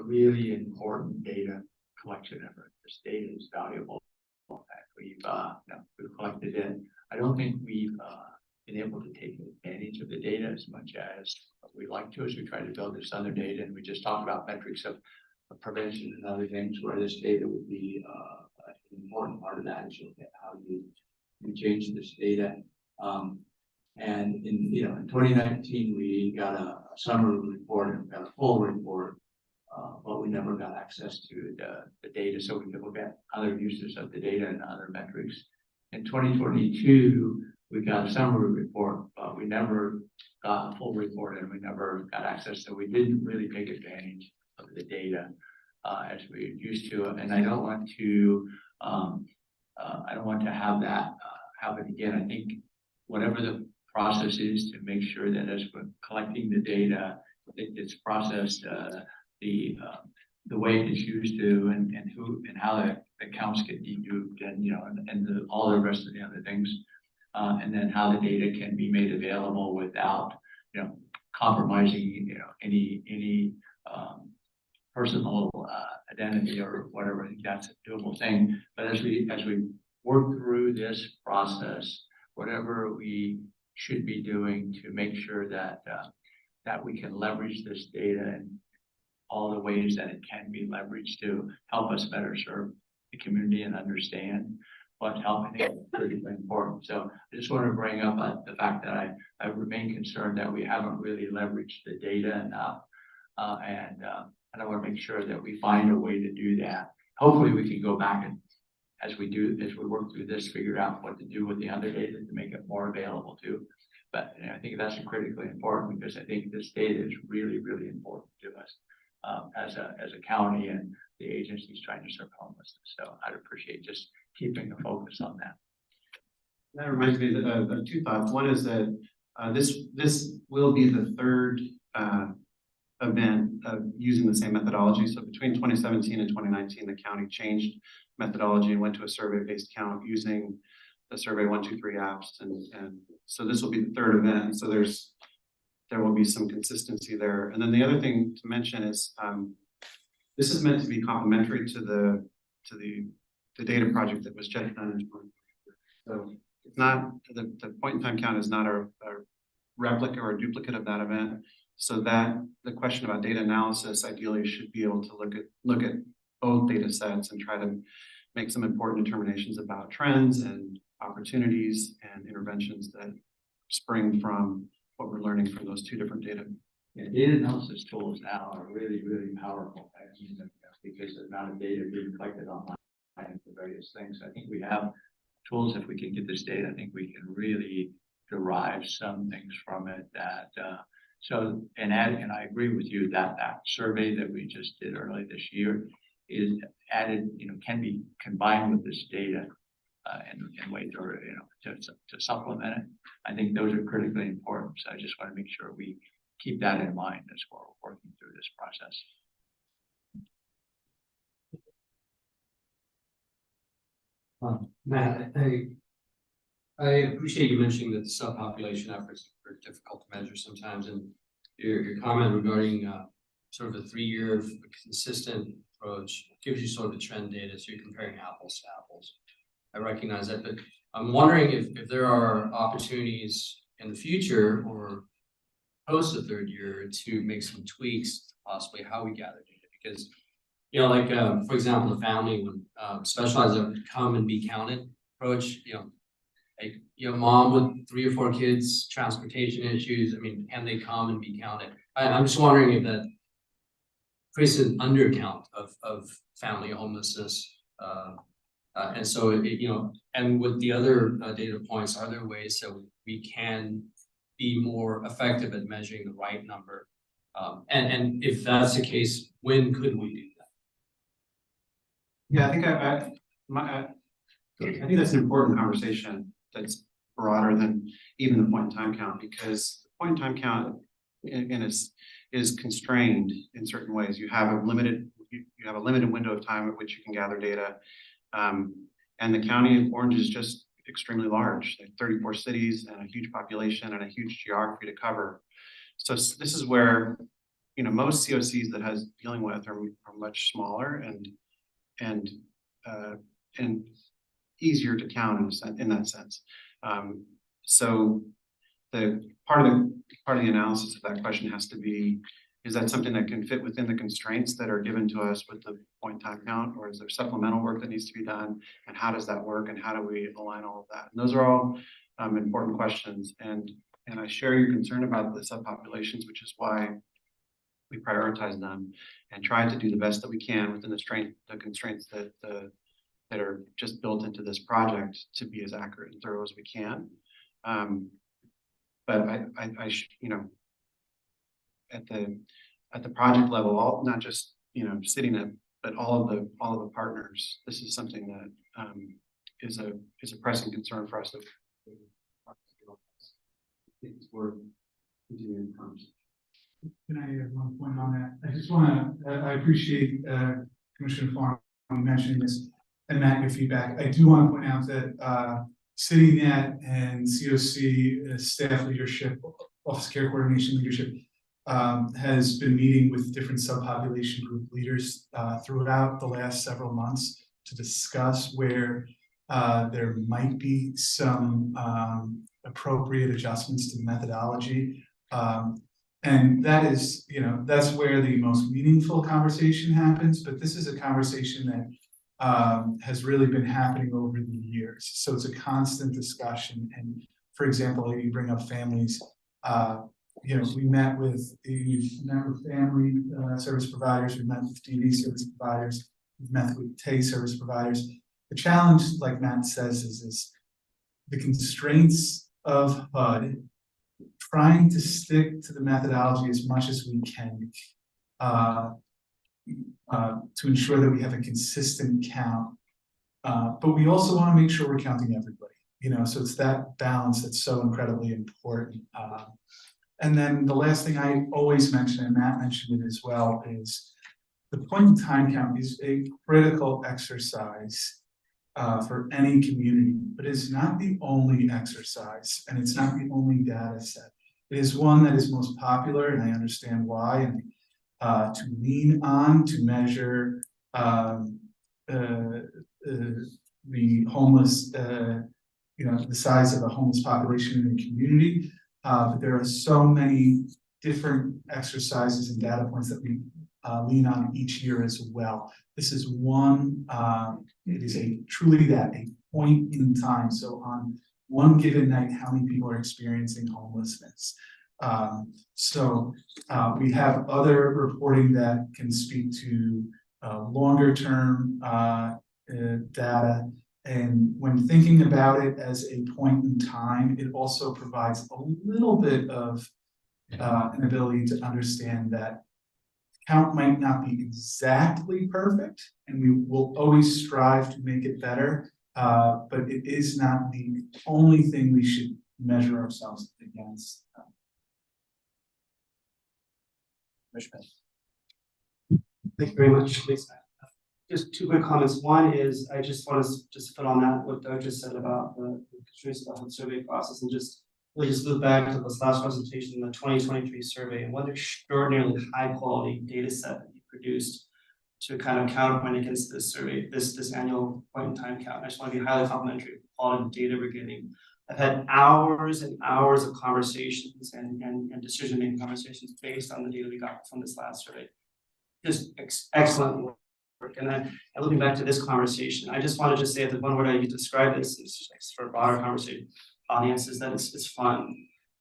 really important data collection effort. This data is valuable. We've collected it. I don't think we've been able to take advantage of the data as much as we like to as we try to build this other data. And we just talked about metrics of prevention and other things where this data would be an important part of that is look at how you change this data. And in 2019 we got a summary report and got a full report, but we never got access to the data, so we could look at other uses of the data and other metrics. In 2022 we got a summary report, but we never got a full report and we never got access, so we didn't really take advantage of the data as we used to. And I don't want to have that happen again. I think whatever the process is to make sure that as we're collecting the data, it's processed, the the way it's used to and who and how the accounts get deduped and, you know, and all the rest of the other things. And then how the data can be made available without, you know, compromising, you know, any personal identity or whatever. I think that's a doable thing. But as we work through this process, whatever we should be doing to make sure that that we can leverage this data in all the ways that it can be leveraged to help us better serve the community and understand what's helping it is critically important. So I just want to bring up the fact that I remain concerned that we haven't really leveraged the data enough. And I want to make sure that we find a way to do that. Hopefully we can go back and as we work through this, figure out what to do with the other data to make it more available too. But you know, I think that's critically important because I think this data is really, really important to us as a county and the agencies trying to serve homelessness. So I'd appreciate just keeping the focus on that. That reminds me of two thoughts. One is that this will be the third event of using the same methodology. So between 2017 and 2019, the county changed methodology and went to a survey-based count using the Survey 123 apps, and so this will be the third event. So there will be some consistency there. And then the other thing to mention is this is meant to be complementary to the data project that was just done in 2023. So it's not the point in time count is not a replica or a duplicate of that event. So that the question about data analysis ideally should be able to look at both data sets and try to make some important determinations about trends and opportunities and interventions that spring from what we're learning from those two different data. Yeah, data analysis tools now are really, really powerful because the amount of data being collected online for various things. I think we have tools. If we can get this data, I think we can really derive some things from it that and I agree with you that that survey that we just did early this year is added, you know, can be combined with this data in ways or, you know, to supplement it. I think those are critically important. So I just want to make sure we keep that in mind as we're working through this process. Matt, I appreciate you mentioning that the subpopulation efforts are difficult to measure sometimes, and your comment regarding sort of a 3-year consistent approach gives you sort of the trend data, so you're comparing apples to apples. I recognize that, but I'm wondering if there are opportunities in the future or post the 3rd year to make some tweaks to possibly how we gather data, because you know, like for example, the family when specialized come and be counted approach, you know, like, you know, mom with 3 or 4 kids, transportation issues. I mean, can they come and be counted? I'm just wondering if that creates an undercount of family homelessness. And so, you know, and with the other data points, are there ways that we can be more effective at measuring the right number? And if that's the case, when could we do that? Yeah, I think I think that's an important conversation that's broader than even the point in time count, because the point in time count is constrained in certain ways. You have a limited window of time at which you can gather data. And the county of Orange is just extremely large. They have 34 cities and a huge population and a huge geography to cover. So this is where, you know, most COCs that has dealing with are much smaller and easier to count in that sense. So the part of the analysis of that question has to be, is that something that can fit within the constraints that are given to us with the point time count, or is there supplemental work that needs to be done? And how does that work? And how do we align all of that? And those are all important questions. And I share your concern about the subpopulations, which is why we prioritize them and try to do the best that we can within the constraints that are just built into this project to be as accurate and thorough as we can. But you know, at the project level, not just, you know, sitting at, but all of the partners, this is something that is a pressing concern for us. It's worth continuing the conversation. Can I add one point on that? I just wanna, I appreciate, Commissioner Farm mentioning this and Matt, your feedback. I do wanna point out that, CityNet and COC staff leadership, Office Care Coordination leadership, has been meeting with different subpopulation group leaders, throughout the last several months to discuss where, there might be some, appropriate adjustments to the methodology. And that is, you know, that's where the most meaningful conversation happens, but this is a conversation that has really been happening over the years. So it's a constant discussion. And for example, you bring up families, you know, we've met with family service providers, we've met with DV service providers, we've met with TAY service providers. The challenge, like Matt says, is the constraints of HUD, trying to stick to the methodology as much as we can to ensure that we have a consistent count. But we also want to make sure we're counting everybody, you know, so it's that balance that's so incredibly important. And then the last thing I always mention, and Matt mentioned it as well, is the point in time count is a critical exercise for any community, but it's not the only exercise, and it's not the only data set. It is one that is most popular, and I understand why, and to lean on to measure the homeless, you know, the size of the homeless population in the community. But there are so many different exercises and data points that we lean on each year as well. This is one, it is truly a point in time. So on one given night, how many people are experiencing homelessness? We have other reporting that can speak to longer term data. And when thinking about it as a point in time, it also provides a little bit of an ability to understand that count might not be exactly perfect, and we will always strive to make it better, but it is not the only thing we should measure ourselves against. Thank you very much, Lisa. Just two quick comments. One is, I just want to just put on that what Doug just said about the constraints of the survey process, and just really just loop back to this last presentation, the 2023 survey, and what extraordinarily high quality data set that you produced to kind of counterpoint against this survey, this annual point in time count. I just want to be highly complimentary of the quality of the data we're getting. I've had hours and hours of conversations and decision-making conversations based on the data we got from this last survey. Just excellent work. And looking back to this conversation, I just want to just say that one word I could describe this is for a broader conversation audience is that it's fun.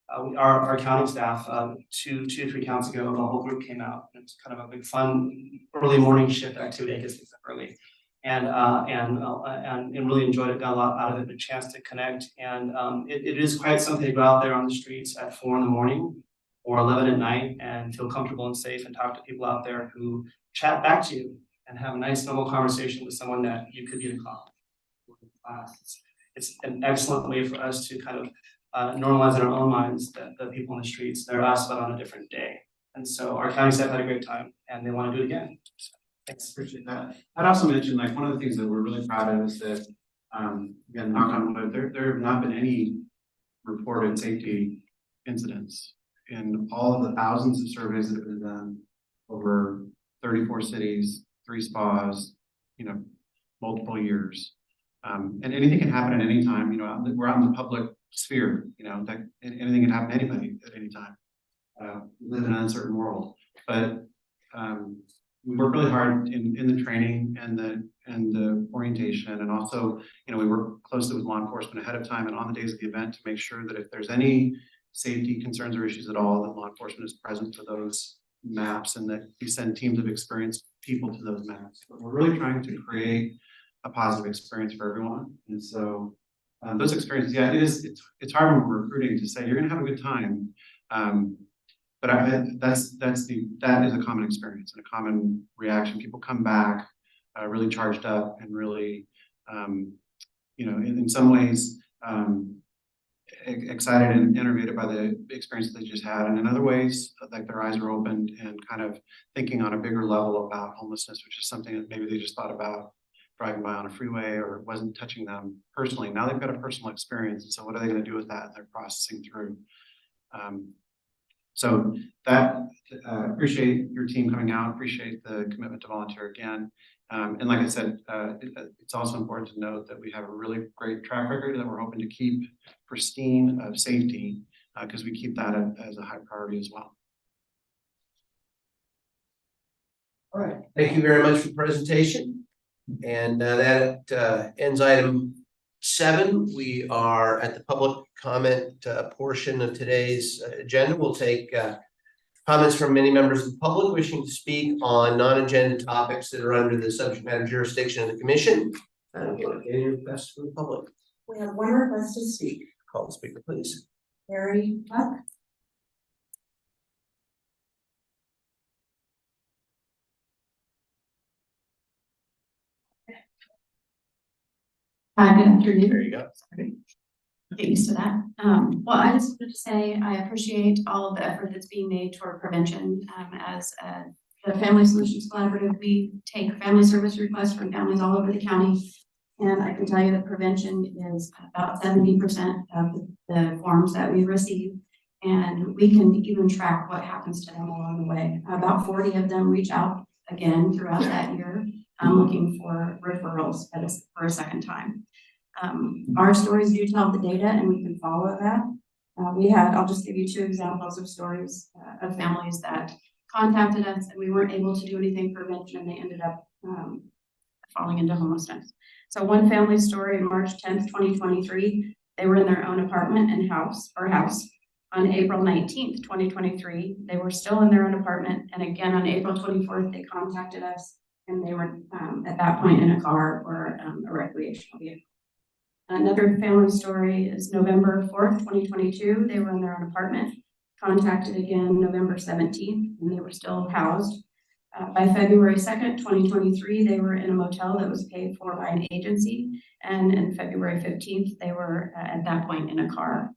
Our accounting staff, two, 3 counts ago, the whole group came out. It's kind of a big fun early morning shift activity, I guess it's early. And really enjoyed it, got a lot out of it, a chance to connect. And it is quite something to go out there on the streets at 4 in the morning or 11 at night and feel comfortable and safe and talk to people out there who chat back to you and have a nice normal conversation with someone that you could be in class. It's an excellent way for us to kind of normalize in our own minds that the people in the streets, they're us, but on a different day. And so our county staff had a great time and they want to do it again. So, thanks. Appreciate that. I'd also mention, like, one of the things that we're really proud of is that, again, knock on wood, there have not been any reported safety incidents in all of the thousands of surveys that have been done over 34 cities, 3 spas, you know, multiple years. And anything can happen at any time, you know, we're out in the public sphere, you know, that anything can happen to anybody at any time. We live in an uncertain world, but we work really hard in the training and the orientation, and also, you know, we work closely with law enforcement ahead of time and on the days of the event to make sure that if there's any safety concerns or issues at all, that law enforcement is present for those maps and that we send teams of experienced people to those maps. But we're really trying to create a positive experience for everyone. And so those experiences, yeah, it's hard when we're recruiting to say you're gonna have a good time. But that is a common experience and a common reaction. People come back really charged up and really, you know, in some ways, excited and innovated by the experience they just had. And in other ways, like their eyes were opened and kind of thinking on a bigger level about homelessness, which is something that maybe they just thought about driving by on a freeway or it wasn't touching them personally. Now they've got a personal experience. And so what are they going to do with that? They're processing through. So that appreciate your team coming out, appreciate the commitment to volunteer again. And like I said, it's also important to note that we have a really great track record that we're hoping to keep pristine of safety because we keep that as a high priority as well. All right, thank you very much for the presentation. And that ends item 7. We are at the public comment portion of today's agenda. We'll take comments from many members of the public wishing to speak on non-agenda topics that are under the subject matter jurisdiction of the commission. Any requests from the public? We have one request to speak. Call the speaker, please. Harry Buck. Hi, good afternoon. There you go. Get used to that. Well, I just wanted to say I appreciate all of the effort that's being made toward prevention. As the Family Solutions Collaborative, we take family service requests from families all over the county. And I can tell you that prevention is about 70% of the forms that we receive. And we can even track what happens to them along the way. About 40 of them reach out again throughout that year, looking for referrals for a second time. Our stories do tell the data and we can follow that. I'll just give you 2 examples of stories of families that contacted us and we weren't able to do anything for prevention and they ended up falling into homelessness. So one family story in March 10th, 2023, they were in their own apartment and house. On April 19th, 2023, they were still in their own apartment. And again, on April 24th, they contacted us and they were at that point in a car or a recreational vehicle. Another family story is November 4th, 2022. They were in their own apartment, contacted again November 17th, and they were still housed. By February 2nd, 2023, they were in a motel that was paid for by an agency. And in February 15th, they were at that point in a car.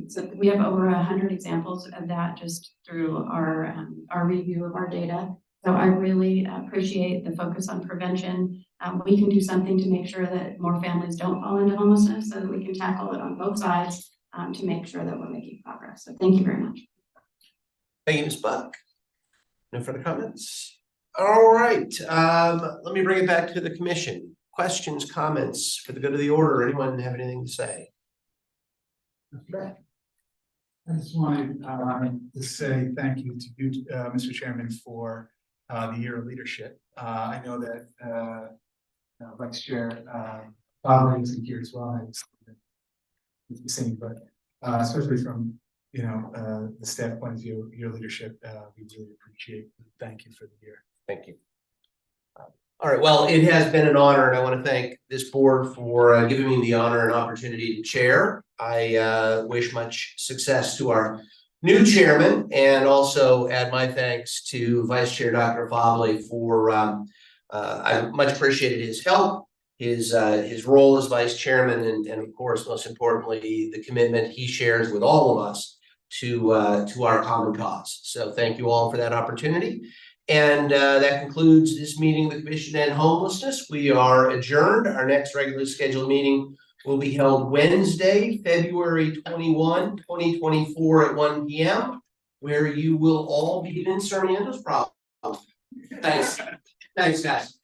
So we have over 100 examples of that just through our review of our data. So I really appreciate the focus on prevention. We can do something to make sure that more families don't fall into homelessness so that we can tackle it on both sides to make sure that we're making progress. So thank you very much. Thank you, Ms. Buck. No further comments? All right, let me bring it back to the commission. Questions, comments for the good of the order? Anyone have anything to say? I just wanted to say thank you to you, Mr. Chairman, for the year of leadership. I know that Vice Chair Bob isn't here as well. It's the same, but especially from the staff point of view, your leadership, we really appreciate. Thank you for the year. Thank you. All right, well, it has been an honor, and I want to thank this board for giving me the honor and opportunity to chair. I wish much success to our new chairman, and also add my thanks to Vice Chair Dr. Fabley for I much appreciated his help, his role as vice chairman, and of course, most importantly, the commitment he shares with all of us to our common cause. So thank you all for that opportunity. And that concludes this meeting of the Commission on End Homelessness. We are adjourned. Our next regularly scheduled meeting will be held Wednesday, February 21, 2024 at 1 p.m., where you will all be given Sarmiento's problem. Thanks. Thanks, guys.